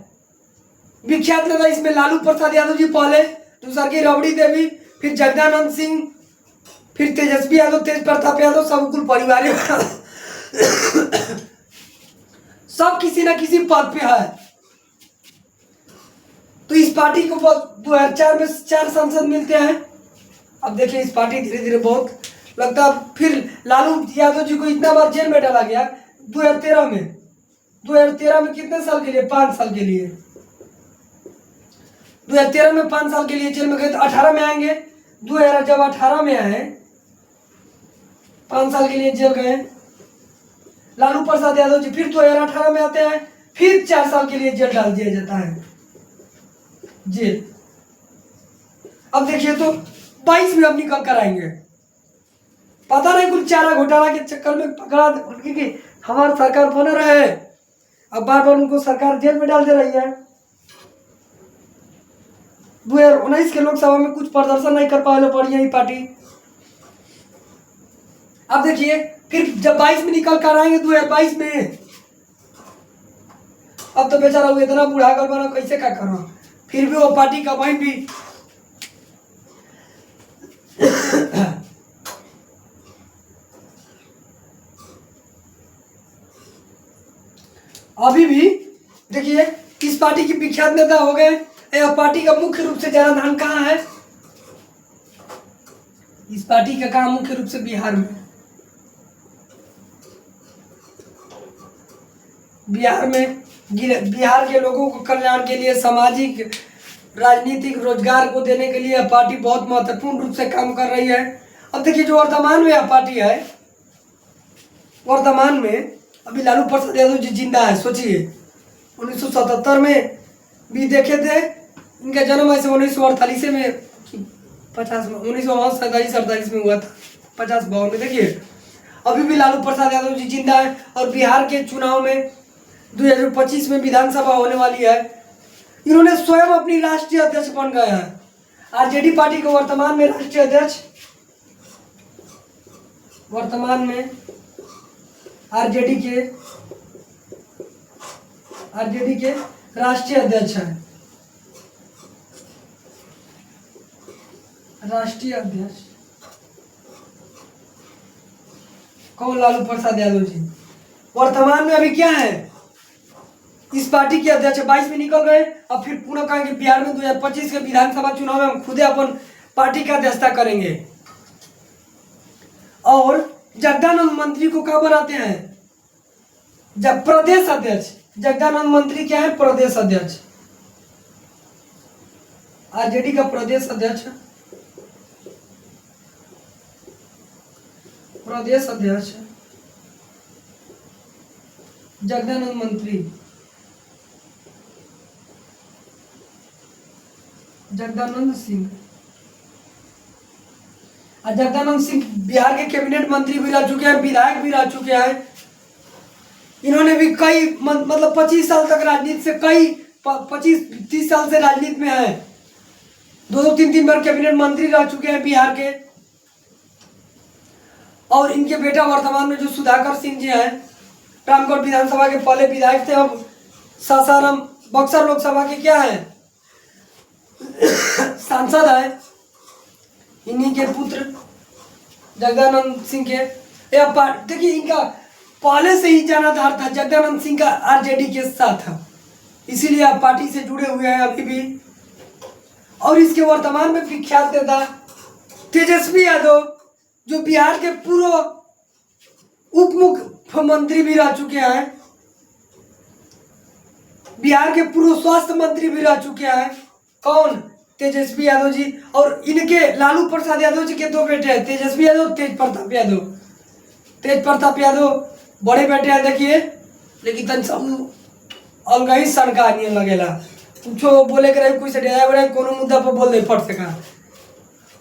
विख्यात नेता इसमें लालू प्रसाद यादव जी पहले, दूसरा की रबड़ी देवी, फिर जगदानंद सिंह, फिर तेजस्वी यादव, तेज प्रताप यादव, सब कुल परिवार सब किसी न किसी पद पे है। तो इस पार्टी को 2004 में 4 सांसद मिलते हैं। अब देखिए इस पार्टी धीरे धीरे बहुत लगता है, फिर लालू यादव जी को इतना बार जेल में डाला गया 2013 में। 2013 में कितने साल के लिए? 5 साल के लिए। 2013 में 5 साल के लिए जेल में गए, तो 18 में आएंगे। 2000 जब 18 में आए 5 साल के लिए जेल गए लालू प्रसाद यादव जी। फिर 2018 में आते हैं, फिर 4 साल के लिए जेल डाल दिया जाता है जेल। अब देखिए तो 22 में अब निकल कर आएंगे। पता नहीं कुछ चारा घोटाला के चक्कर में पकड़ा कि हमारी सरकार बना रहे, अब बार बार उनको सरकार जेल में डाल दे रही है। 2019 के लोकसभा में कुछ प्रदर्शन नहीं कर पाए बढ़िया ही पार्टी। अब देखिए फिर जब 22 में निकल कर आएंगे 2022 में, अब तो बेचारा वो इतना बूढ़ा कर बना, कैसे क्या करो, फिर भी वो पार्टी का वहीं भी अभी भी देखिए इस पार्टी की विख्यात नेता हो गए। यह पार्टी का मुख्य रूप से जनाधान कहाँ है? इस पार्टी का काम मुख्य रूप से बिहार में। बिहार के लोगों को कल्याण के लिए, सामाजिक राजनीतिक रोजगार को देने के लिए यह पार्टी बहुत महत्वपूर्ण रूप से काम कर रही है। अब देखिए जो वर्तमान में यह पार्टी है, वर्तमान में अभी लालू प्रसाद यादव जी जिंदा है। सोचिए 1977 में भी देखे थे, इनका जन्म ऐसे 1948 में 50 में 1947-48 में हुआ था, 50-52 में। देखिए अभी भी लालू प्रसाद यादव जी जिंदा है। और बिहार के चुनाव में 2025 में विधानसभा होने वाली है। इन्होंने स्वयं अपनी राष्ट्रीय अध्यक्ष बन गए हैं। आरजेडी पार्टी के वर्तमान में राष्ट्रीय अध्यक्ष, वर्तमान में आरजेडी के राष्ट्रीय अध्यक्ष हैं। राष्ट्रीय अध्यक्ष कौन? लालू प्रसाद यादव जी। वर्तमान में अभी क्या है? इस पार्टी के अध्यक्ष 22 में निकल गए। अब फिर पुनः कहेंगे बिहार में 2025 के विधानसभा चुनाव में हम खुद अपन पार्टी का अध्यक्षता करेंगे। और जगदानंद मंत्री को कब बनाते हैं? जब प्रदेश अध्यक्ष। जगदानंद मंत्री क्या है? प्रदेश अध्यक्ष। आरजेडी का प्रदेश अध्यक्ष, प्रदेश अध्यक्ष जगदानंद मंत्री, जगदानंद सिंह। जगदानंद सिंह बिहार के कैबिनेट मंत्री भी रह चुके हैं, विधायक भी रह चुके हैं। इन्होंने भी कई मतलब 25 साल तक राजनीति से, कई 25-30 साल से राजनीति में है। 2-3 बार कैबिनेट मंत्री रह चुके हैं बिहार के। और इनके बेटा वर्तमान में जो सुधाकर सिंह जी हैं, रामगढ़ विधानसभा के पहले विधायक थे, अब सासाराम बक्सर लोकसभा के क्या है? सांसद है। इन्हीं के पुत्र जगदानंद सिंह के। देखिए इनका पहले से ही जनाधार था जगदानंद सिंह का आरजेडी के साथ, इसीलिए आप पार्टी से जुड़े हुए हैं अभी भी। और इसके वर्तमान में विख्यात नेता तेजस्वी यादव, जो बिहार के पूर्व उप मुख्यमंत्री भी रह चुके हैं, बिहार के पूर्व स्वास्थ्य मंत्री भी रह चुके हैं। कौन? तेजस्वी यादव जी। और इनके लालू प्रसाद यादव जी के 2 बेटे हैं, तेजस्वी यादव, तेज प्रताप यादव। तेज प्रताप यादव बड़े बेटे हैं देखिए, लेकिन तन सब अलग ही सनका नहीं लगेला। कुछो बोले के रहे, कोई से ड्राइवर है, कोनो मुद्दा पर बोल दे फट से का,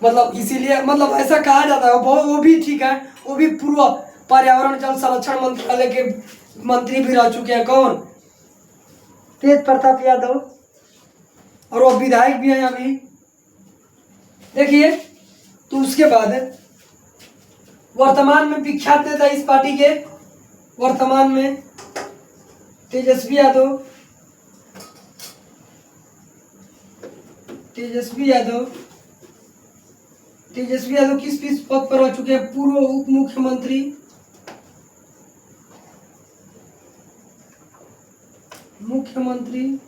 मतलब इसीलिए मतलब ऐसा कहा जाता है। वो भी ठीक है, वो भी पूर्व पर्यावरण जल संरक्षण मंत्रालय के मंत्री भी रह चुके हैं। कौन? तेज प्रताप यादव, और वो विधायक भी हैं अभी। देखिए, तो उसके बाद वर्तमान में विख्यात नेता इस पार्टी के वर्तमान में तेजस्वी यादव। तेजस्वी यादव किस किस पद पर रह चुके हैं? पूर्व उप मुख्यमंत्री,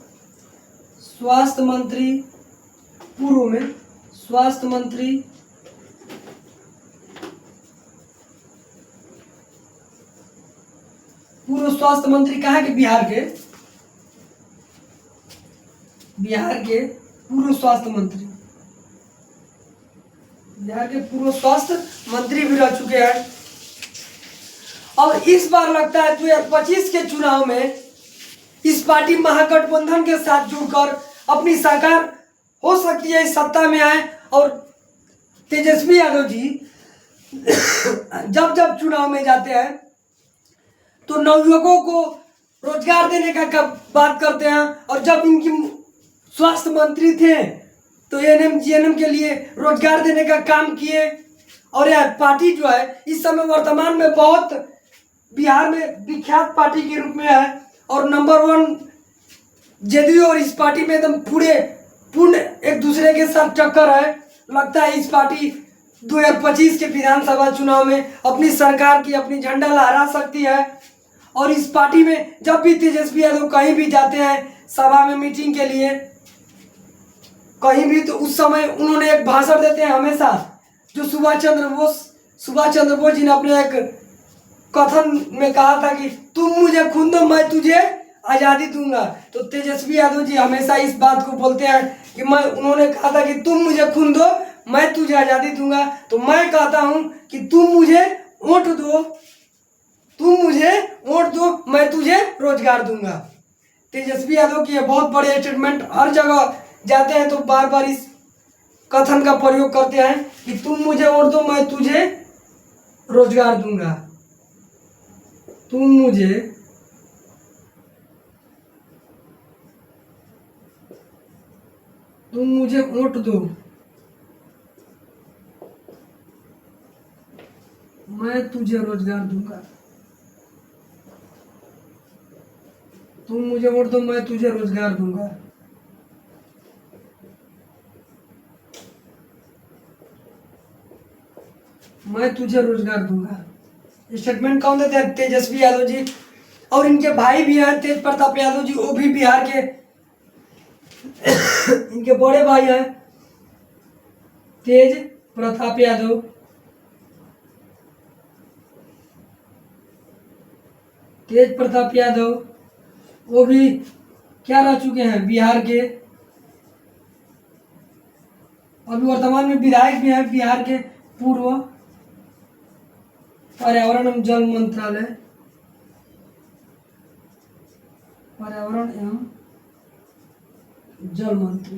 स्वास्थ्य मंत्री, पूर्व में स्वास्थ्य मंत्री, पूर्व स्वास्थ्य मंत्री कहाँ के? बिहार के पूर्व स्वास्थ्य मंत्री, बिहार के पूर्व स्वास्थ्य मंत्री भी रह चुके हैं। और इस बार लगता है 2025 के चुनाव में इस पार्टी महागठबंधन के साथ जुड़कर अपनी सरकार हो सकती है, सत्ता में आए। और तेजस्वी यादव जी जब चुनाव में जाते हैं तो नवयुवकों को रोजगार देने का बात करते हैं। और जब इनकी स्वास्थ्य मंत्री थे तो एएनएम जीएनएम के लिए रोजगार देने का काम किए। और यह पार्टी जो है इस समय वर्तमान में बहुत बिहार में विख्यात पार्टी के रूप में है और नंबर 1 जदयू। और इस पार्टी में एकदम पूर्ण एक दूसरे के साथ टक्कर है। लगता है इस पार्टी 2025 के विधानसभा चुनाव में अपनी सरकार की अपनी झंडा लहरा सकती है। और इस पार्टी में जब भी तेजस्वी यादव कहीं भी जाते हैं सभा में, मीटिंग के लिए कहीं भी, तो उस समय उन्होंने एक भाषण देते हैं हमेशा, जो सुभाष चंद्र बोस जी ने अपने एक कथन में कहा था कि तुम मुझे खून दो मैं तुझे आज़ादी दूंगा। तो तेजस्वी यादव जी हमेशा इस बात को बोलते हैं कि उन्होंने कहा था कि तुम मुझे खून दो मैं तुझे आज़ादी दूंगा। तो मैं कहता हूं कि तुम मुझे वोट दो मैं तुझे रोजगार दूंगा। तेजस्वी यादव की ये बहुत बड़े स्टेटमेंट, हर जगह जाते हैं तो बार बार इस कथन का प्रयोग करते हैं कि तुम मुझे वोट दो मैं तुझे रोजगार दूंगा। तुम मुझे वोट दो मैं तुझे रोजगार दूंगा। तुम मुझे वोट दो मैं तुझे रोजगार दूंगा। मैं तुझे रोजगार दूंगा। स्टेटमेंट कौन देते हैं? तेजस्वी यादव जी। और इनके भाई भी हैं तेज प्रताप यादव जी, वो भी बिहार के इनके बड़े भाई हैं तेज प्रताप यादव। वो भी क्या रह चुके हैं? बिहार के, अभी वर्तमान में विधायक भी हैं बिहार के। पूर्व पर्यावरण एवं जल मंत्री,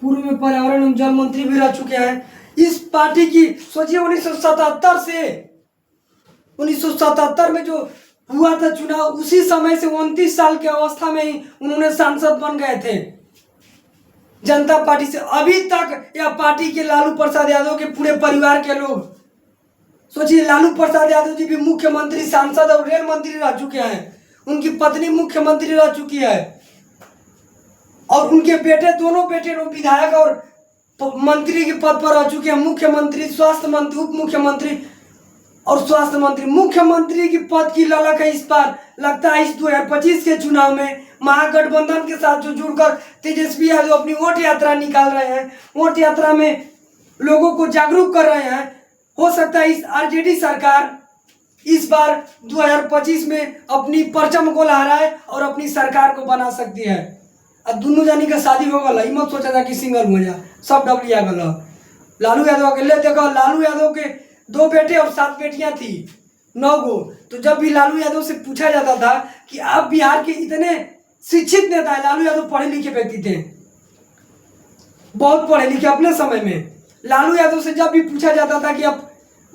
पूर्व में पर्यावरण एवं जल मंत्री भी रह चुके हैं। इस पार्टी की सोचिए 1977 में जो हुआ था चुनाव, उसी समय से 29 साल की अवस्था में ही उन्होंने सांसद बन गए थे जनता पार्टी से। अभी तक यह पार्टी के लालू प्रसाद यादव के पूरे परिवार के लोग, सोचिए लालू प्रसाद यादव जी भी मुख्यमंत्री, सांसद और रेल मंत्री रह चुके हैं। उनकी पत्नी मुख्यमंत्री रह चुकी है और उनके बेटे, दोनों बेटे विधायक और मंत्री के पद पर रह चुके हैं। मुख्यमंत्री, स्वास्थ्य मंत्री, उप मुख्यमंत्री और स्वास्थ्य मंत्री। मुख्यमंत्री की पद की ललक है इस बार। लगता है इस 2025 के चुनाव में महागठबंधन के साथ जो जुड़कर तेजस्वी यादव अपनी वोट यात्रा निकाल रहे हैं, वोट यात्रा में लोगों को जागरूक कर रहे हैं। हो सकता है इस आरजेडी सरकार इस बार 2025 में अपनी परचम को लहराए और अपनी सरकार को बना सकती है। और दोनों जानी का शादी हो गल, मत सोचा था कि सिंगल हो जा, सब डबलिया गल। लालू यादव अकेले देखो, लालू यादव के 2 बेटे और 7 बेटियां थी, 9 गो। तो जब भी लालू यादव से पूछा जाता था कि आप बिहार के इतने शिक्षित नेता है, लालू यादव पढ़े लिखे व्यक्ति थे, बहुत पढ़े लिखे अपने समय में। लालू यादव से जब भी पूछा जाता था कि आप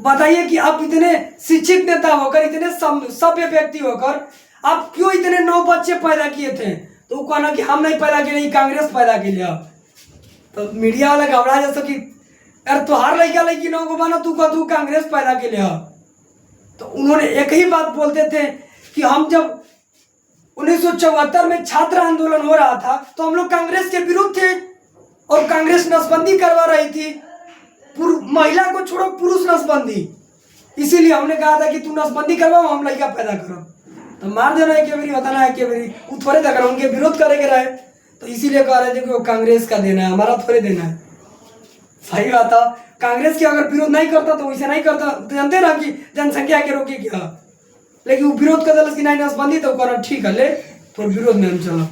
बताइए कि आप इतने शिक्षित नेता होकर, इतने सभ्य व्यक्ति होकर आप क्यों इतने 9 बच्चे पैदा किए थे? तो वो कहना कि हम नहीं पैदा किए, कांग्रेस पैदा के लिए। तो मीडिया वाला घबरा जैसा कि यार तुहार लड़का लड़की 9 को बना, तू कह तू कांग्रेस पैदा के लिए। तो उन्होंने एक ही बात बोलते थे कि हम जब 1974 में छात्र आंदोलन हो रहा था तो हम लोग कांग्रेस के विरुद्ध थे और कांग्रेस नसबंदी करवा रही थी, महिला को छोड़ो पुरुष नसबंदी, इसीलिए हमने कहा था कि तू नसबंदी करवाओ, हम लड़का पैदा करो। तो मार देना है केवरी, बताना है केवरी, वो थोड़े देख रहे उनके विरोध करेंगे रहे, तो इसीलिए कह रहे थे कि वो कांग्रेस का देना है, हमारा थोड़े देना है। सही बात है, कांग्रेस की अगर विरोध नहीं करता तो वैसे नहीं करता, तो जानते ना कि जनसंख्या के रोके क्या, लेकिन वो विरोध कर दिला कि नहीं नसबंदी, तो कहना ठीक है ले तो विरोध में हम चलो,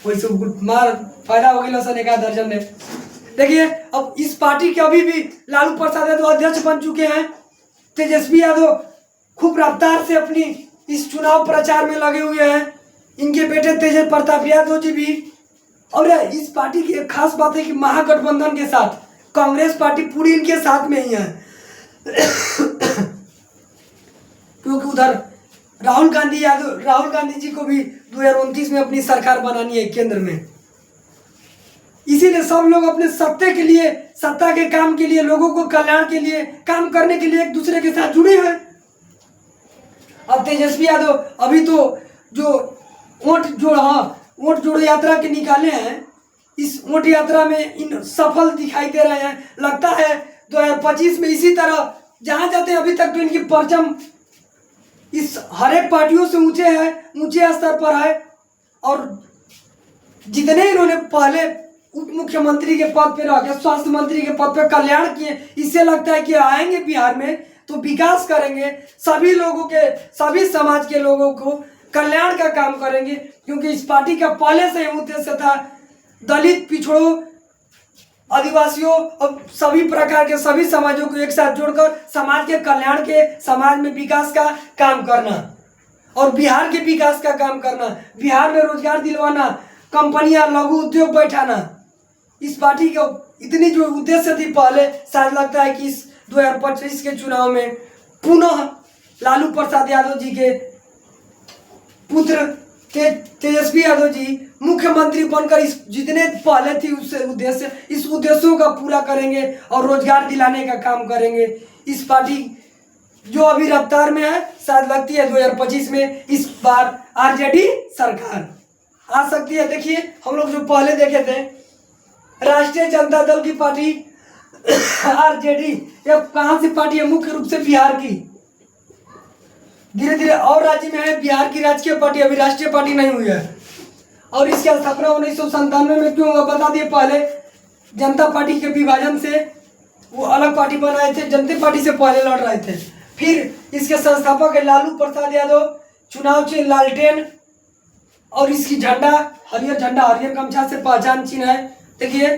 वैसे मार फायदा हो गया सन एक दर्जन ने। देखिए अब इस पार्टी के अभी भी लालू प्रसाद यादव अध्यक्ष बन चुके हैं, तेजस्वी यादव खूब रफ्तार से अपनी इस चुनाव प्रचार में लगे हुए हैं, इनके बेटे तेज प्रताप यादव जी भी। और इस पार्टी की एक खास बात है कि महागठबंधन के साथ कांग्रेस पार्टी पूरी इनके साथ में ही है क्योंकि उधर राहुल गांधी जी को भी 2029 में अपनी सरकार बनानी है केंद्र में, इसीलिए सब लोग अपने सत्ता के काम के लिए, लोगों को कल्याण के लिए काम करने के लिए एक दूसरे के साथ जुड़े हैं। अब तेजस्वी यादव अभी तो जो वोट जोड़ो यात्रा के निकाले हैं, इस वोट यात्रा में इन सफल दिखाई दे रहे हैं। लगता है 2025 में इसी तरह जहां जाते हैं, अभी तक तो इनकी परचम इस हर एक पार्टियों से ऊंचे स्तर पर है। और जितने इन्होंने पहले उप मुख्यमंत्री के पद पे रह के, स्वास्थ्य मंत्री के पद पे कल्याण किए, इससे लगता है कि आएंगे बिहार में तो विकास करेंगे, सभी लोगों के, सभी समाज के लोगों को कल्याण का काम करेंगे, क्योंकि इस पार्टी का पहले से उद्देश्य था दलित, पिछड़ों, आदिवासियों और सभी प्रकार के सभी समाजों को एक साथ जोड़कर समाज के कल्याण के, समाज में विकास का काम करना और बिहार के विकास का काम करना, बिहार में रोजगार दिलवाना, कंपनियां, लघु उद्योग बैठाना। इस पार्टी का इतनी जो उद्देश्य थी पहले, शायद लगता है कि इस 2025 के चुनाव में पुनः लालू प्रसाद यादव जी के पुत्र तेजस्वी यादव जी मुख्यमंत्री बनकर इस जितने पहले थी उससे उद्देश्य, इस उद्देश्यों का पूरा करेंगे और रोजगार दिलाने का काम करेंगे। इस पार्टी जो अभी रफ्तार में है, शायद लगती है 2025 में इस बार आरजेडी सरकार आ सकती है। देखिए हम लोग जो पहले देखे थे राष्ट्रीय जनता दल की पार्टी आरजेडी, यह कहाँ से पार्टी है? मुख्य रूप से बिहार की, धीरे धीरे और राज्य में है। बिहार की राजकीय पार्टी, अभी राष्ट्रीय पार्टी नहीं हुई है। और इसकी स्थापना 1997 में क्यों हुआ बता दिए। पहले जनता पार्टी के विभाजन से वो अलग पार्टी बनाए थे, जनता पार्टी से पहले लड़ रहे थे। फिर इसके संस्थापक है लालू प्रसाद यादव। चुनाव चिन्ह लालटेन और इसकी झंडा हरियर झंडा, हरियर गमछा से पहचान चिन्ह है। देखिए,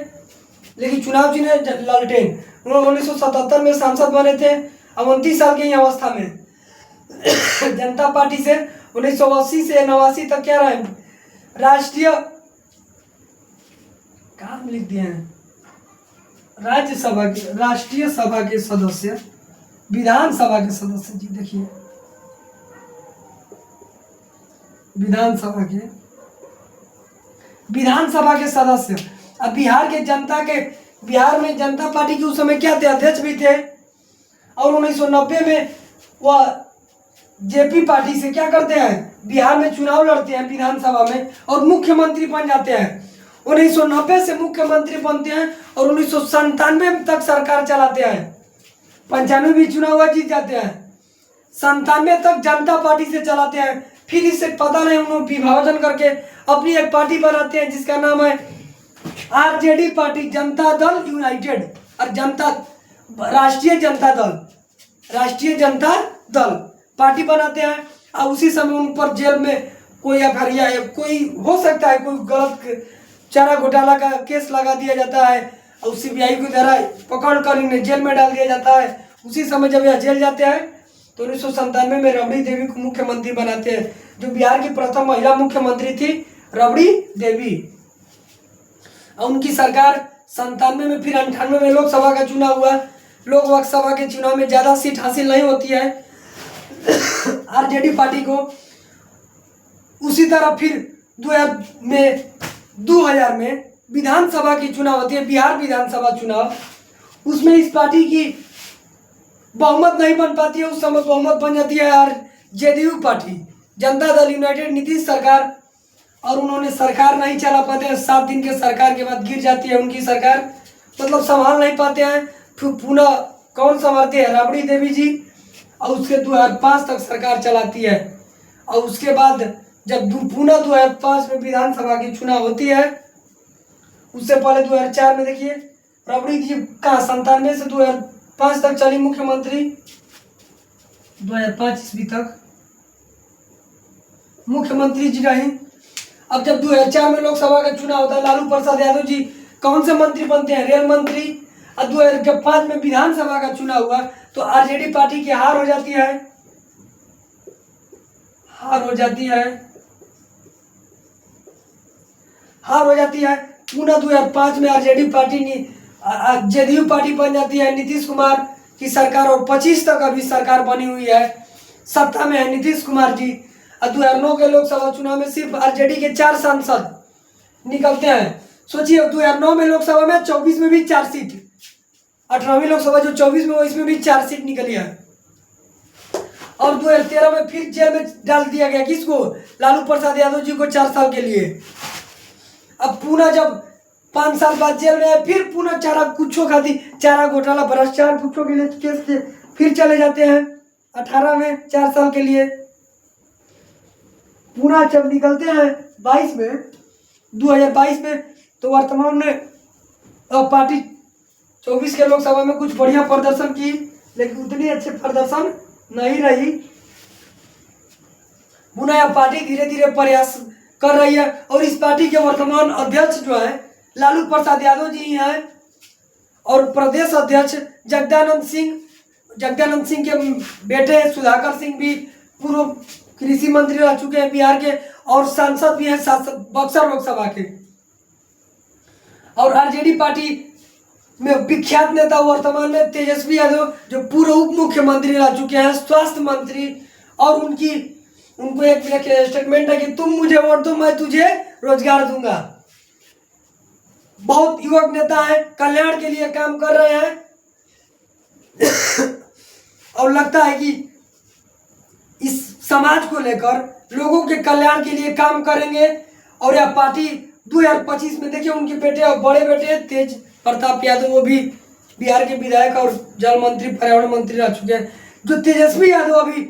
लेकिन चुनाव चिन्ह है लालटेन। उन्होंने 1977 में सांसद बने थे, अब 29 साल की अवस्था में जनता पार्टी से 1980 से 89 तक क्या रहे? राष्ट्रीय काम लिख दिए हैं, राज्यसभा के, राष्ट्रीय सभा के सदस्य, विधानसभा के सदस्य जी। देखिए विधानसभा के सदस्य। अब बिहार में जनता पार्टी के उस समय क्या थे? अध्यक्ष भी थे। और 1990 में वह जेपी पार्टी से क्या करते हैं? बिहार में चुनाव लड़ते हैं विधानसभा में और मुख्यमंत्री बन जाते हैं। 1990 से मुख्यमंत्री बनते हैं और 1997 तक सरकार चलाते हैं। 95 भी चुनाव हुआ, जीत जाते हैं। 97 तक जनता पार्टी से चलाते हैं। फिर इससे पता नहीं उन्होंने विभाजन करके अपनी एक पार्टी बनाते हैं जिसका नाम है RJD party, Janata Dal United, और राष्ट्रीय जनता दल पार्टी बनाते हैं। और उसी समय उन पर जेल में कोई एफआईआर, कोई हो सकता है कोई गलत चारा घोटाला का केस लगा दिया जाता है और सीबीआई के द्वारा पकड़ कर इन्हें जेल में डाल दिया जाता है। उसी समय जब यह जेल जाते हैं तो 1997 में रबड़ी देवी को मुख्यमंत्री बनाते हैं, जो बिहार की प्रथम महिला मुख्यमंत्री थी, रबड़ी देवी। और उनकी सरकार 97 में, फिर 98 में लोकसभा का चुनाव हुआ, लोकसभा के चुनाव में ज़्यादा सीट हासिल नहीं होती है आरजेडी पार्टी को, उसी तरह फिर 2000 में विधानसभा की चुनाव होती है, बिहार विधानसभा चुनाव, उसमें इस पार्टी की बहुमत नहीं बन पाती है। उस समय बहुमत बन जाती है आरजेडीयू पार्टी, जनता दल यूनाइटेड, नीतीश सरकार, और उन्होंने सरकार नहीं चला पाते हैं। 7 दिन के सरकार के बाद गिर जाती है उनकी सरकार, मतलब संभाल नहीं पाते हैं। फिर पुनः कौन संभालते हैं? राबड़ी देवी जी, और उसके 2005 तक सरकार चलाती है। और उसके बाद जब पुनः 2005 में विधानसभा की चुनाव होती है, उससे पहले 2004 में देखिए राबड़ी जी का 97 से 2005 तक चली मुख्यमंत्री, 2005 ईस्वी तक मुख्यमंत्री जी रही। अब जब 2004 में लोकसभा का चुनाव होता है, लालू प्रसाद यादव जी कौन से मंत्री बनते हैं? रेल मंत्री। और 2005 में विधानसभा का चुनाव हुआ तो आरजेडी पार्टी की हार हो जाती है, हार हो जाती है। पुनः 2005 में आरजेडी पार्टी जेडीयू पार्टी बन जाती है, नीतीश कुमार की सरकार, और 25 तक अभी सरकार बनी हुई है, सत्ता में है नीतीश कुमार जी। 2009 के लोकसभा चुनाव में सिर्फ आरजेडी के 4 सांसद निकलते हैं। सोचिए 2009 में लोकसभा में 24 में भी 4 सीट, 18वीं लोकसभा जो 24 में हो इसमें भी 4 सीट निकली है। और 2013 में फिर जेल में डाल दिया गया, किसको? लालू प्रसाद यादव जी को 4 साल के लिए। अब पुनः जब 5 साल बाद जेल में आए, फिर पुनः चारा घोटाला भ्रष्टाचार कुछों के लिए केस के फिर चले जाते हैं 18 में 4 साल के लिए। पुनः जब निकलते हैं 2022 में, तो वर्तमान में पार्टी 24 के लोकसभा में कुछ बढ़िया प्रदर्शन की, लेकिन उतनी अच्छे प्रदर्शन नहीं रही। पुनः यह पार्टी धीरे धीरे प्रयास कर रही है, और इस पार्टी के वर्तमान अध्यक्ष जो है लालू प्रसाद यादव जी हैं, और प्रदेश अध्यक्ष जगदानंद सिंह के बेटे सुधाकर सिंह भी पूर्व कृषि मंत्री रह चुके हैं बिहार के, और सांसद भी हैं बक्सर लोकसभा के। और आरजेडी पार्टी में विख्यात नेता वर्तमान में तेजस्वी यादव, जो पूर्व उप मुख्यमंत्री रह चुके हैं, स्वास्थ्य मंत्री, और उनको एक स्टेटमेंट है कि तुम मुझे वोट दो, मैं तुझे रोजगार दूंगा। बहुत युवक नेता है, कल्याण के लिए काम कर रहे हैं और लगता है कि इस समाज को लेकर लोगों के कल्याण के लिए काम करेंगे। और यह पार्टी 2025 में देखिए उनके बेटे और बड़े बेटे तेज प्रताप यादव, वो भी बिहार के विधायक और जल मंत्री, पर्यावरण मंत्री रह चुके हैं। जो तेजस्वी यादव अभी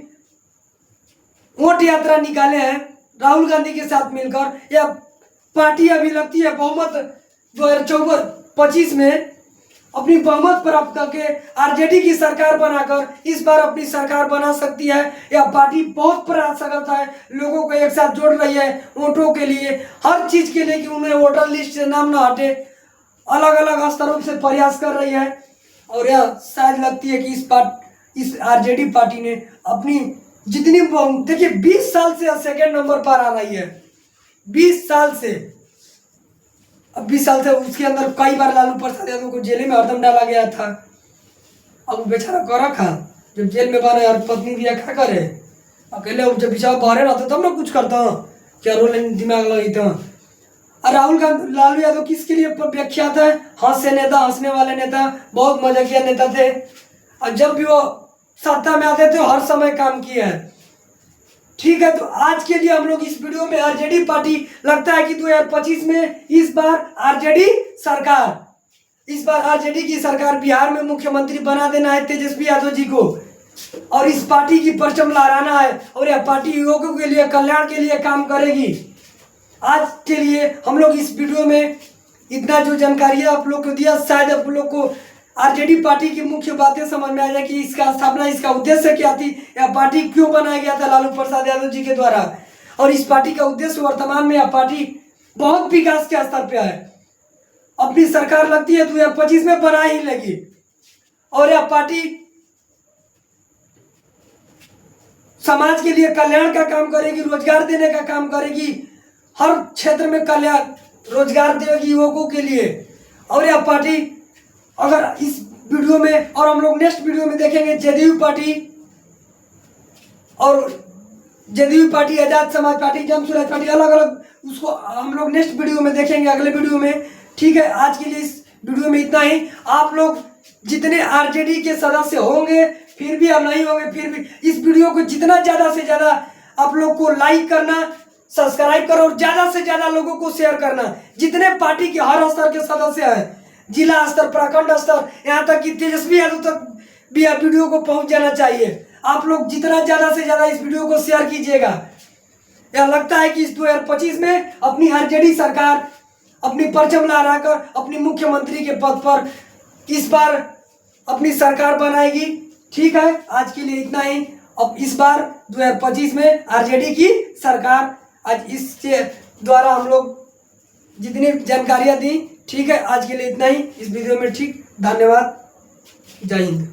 वोट यात्रा निकाले हैं राहुल गांधी के साथ मिलकर, यह पार्टी अभी लगती है बहुमत 2025 में अपनी बहुमत प्राप्त करके आरजेडी की सरकार बनाकर इस बार अपनी सरकार बना सकती है। यह पार्टी बहुत प्रयासरत है, लोगों को एक साथ जोड़ रही है वोटों के लिए, हर चीज के लिए कि उन्हें वोटर लिस्ट से नाम ना हटे, अलग अलग स्तरों से प्रयास कर रही है। और यह शायद लगती है कि इस आरजेडी पार्टी ने अपनी जितनी, देखिए 20 साल से सेकेंड नंबर पर आ रही है, 20 साल से। अब 20 साल से उसके अंदर कई बार लालू प्रसाद यादव को जेल में हरदम डाला गया था। अब वो बेचारा करा खा, जब जेल में बना यार पत्नी दिया खा करे अकेले, जब बेचारा बाहर रहता तब ना कुछ करता, क्या रोल दिमाग लगी था। और लालू यादव किसके लिए प्रख्यात है? हंसने वाले नेता, बहुत मजाकिया नेता थे, और जब भी वो सत्ता में आते थे हर समय काम किए हैं। ठीक है, तो आज के लिए हम लोग इस वीडियो में आरजेडी पार्टी लगता है कि 2025 में इस बार आरजेडी की सरकार बिहार में मुख्यमंत्री बना देना है तेजस्वी यादव जी को, और इस पार्टी की परचम लहराना है, और यह पार्टी युवकों के लिए कल्याण के लिए काम करेगी। आज के लिए हम लोग इस वीडियो में इतना जो जानकारी आप लोग को दिया, शायद आप लोग को आरजेडी पार्टी की मुख्य बातें समझ में आ जाए कि इसका स्थापना, इसका उद्देश्य क्या थी, यह पार्टी क्यों बनाया गया था लालू प्रसाद यादव जी के द्वारा, और इस पार्टी का उद्देश्य वर्तमान में यह पार्टी बहुत विकास के स्तर पे है। अपनी सरकार लगती है 2025 में बना ही लगी, और यह पार्टी समाज के लिए कल्याण का काम करेगी, रोजगार देने का काम करेगी, हर क्षेत्र में कल्याण रोजगार देगी युवकों के लिए। और यह पार्टी अगर इस वीडियो में, और हम लोग नेक्स्ट वीडियो में देखेंगे जदयू पार्टी, और JDU party, Azad Samaj party, Jan Suraaj party, अलग अलग उसको हम लोग नेक्स्ट वीडियो में देखेंगे, अगले वीडियो में। ठीक है, आज के लिए इस वीडियो में इतना ही। आप लोग जितने आरजेडी के सदस्य होंगे, फिर भी और नहीं होंगे, फिर भी इस वीडियो को जितना ज़्यादा से ज़्यादा आप लोग को लाइक करना, सब्सक्राइब करो और ज़्यादा से ज़्यादा लोगों को शेयर करना। जितने पार्टी के हर स्तर के सदस्य हैं, जिला स्तर, प्रखंड स्तर, यहाँ तक कि तेजस्वी यादव तक भी वीडियो को पहुँच जाना चाहिए। आप लोग जितना ज़्यादा से ज़्यादा इस वीडियो को शेयर कीजिएगा। यह लगता है कि इस 2025 में अपनी आरजेडी सरकार अपनी परचम लहराकर अपनी मुख्यमंत्री के पद पर इस बार अपनी सरकार बनाएगी। ठीक है, आज के लिए इतना ही। अब इस बार 2025 में आरजेडी की सरकार, आज इसके द्वारा हम लोग जितनी जानकारियां दी। ठीक है, आज के लिए इतना ही इस वीडियो में। ठीक, धन्यवाद, जय हिंद।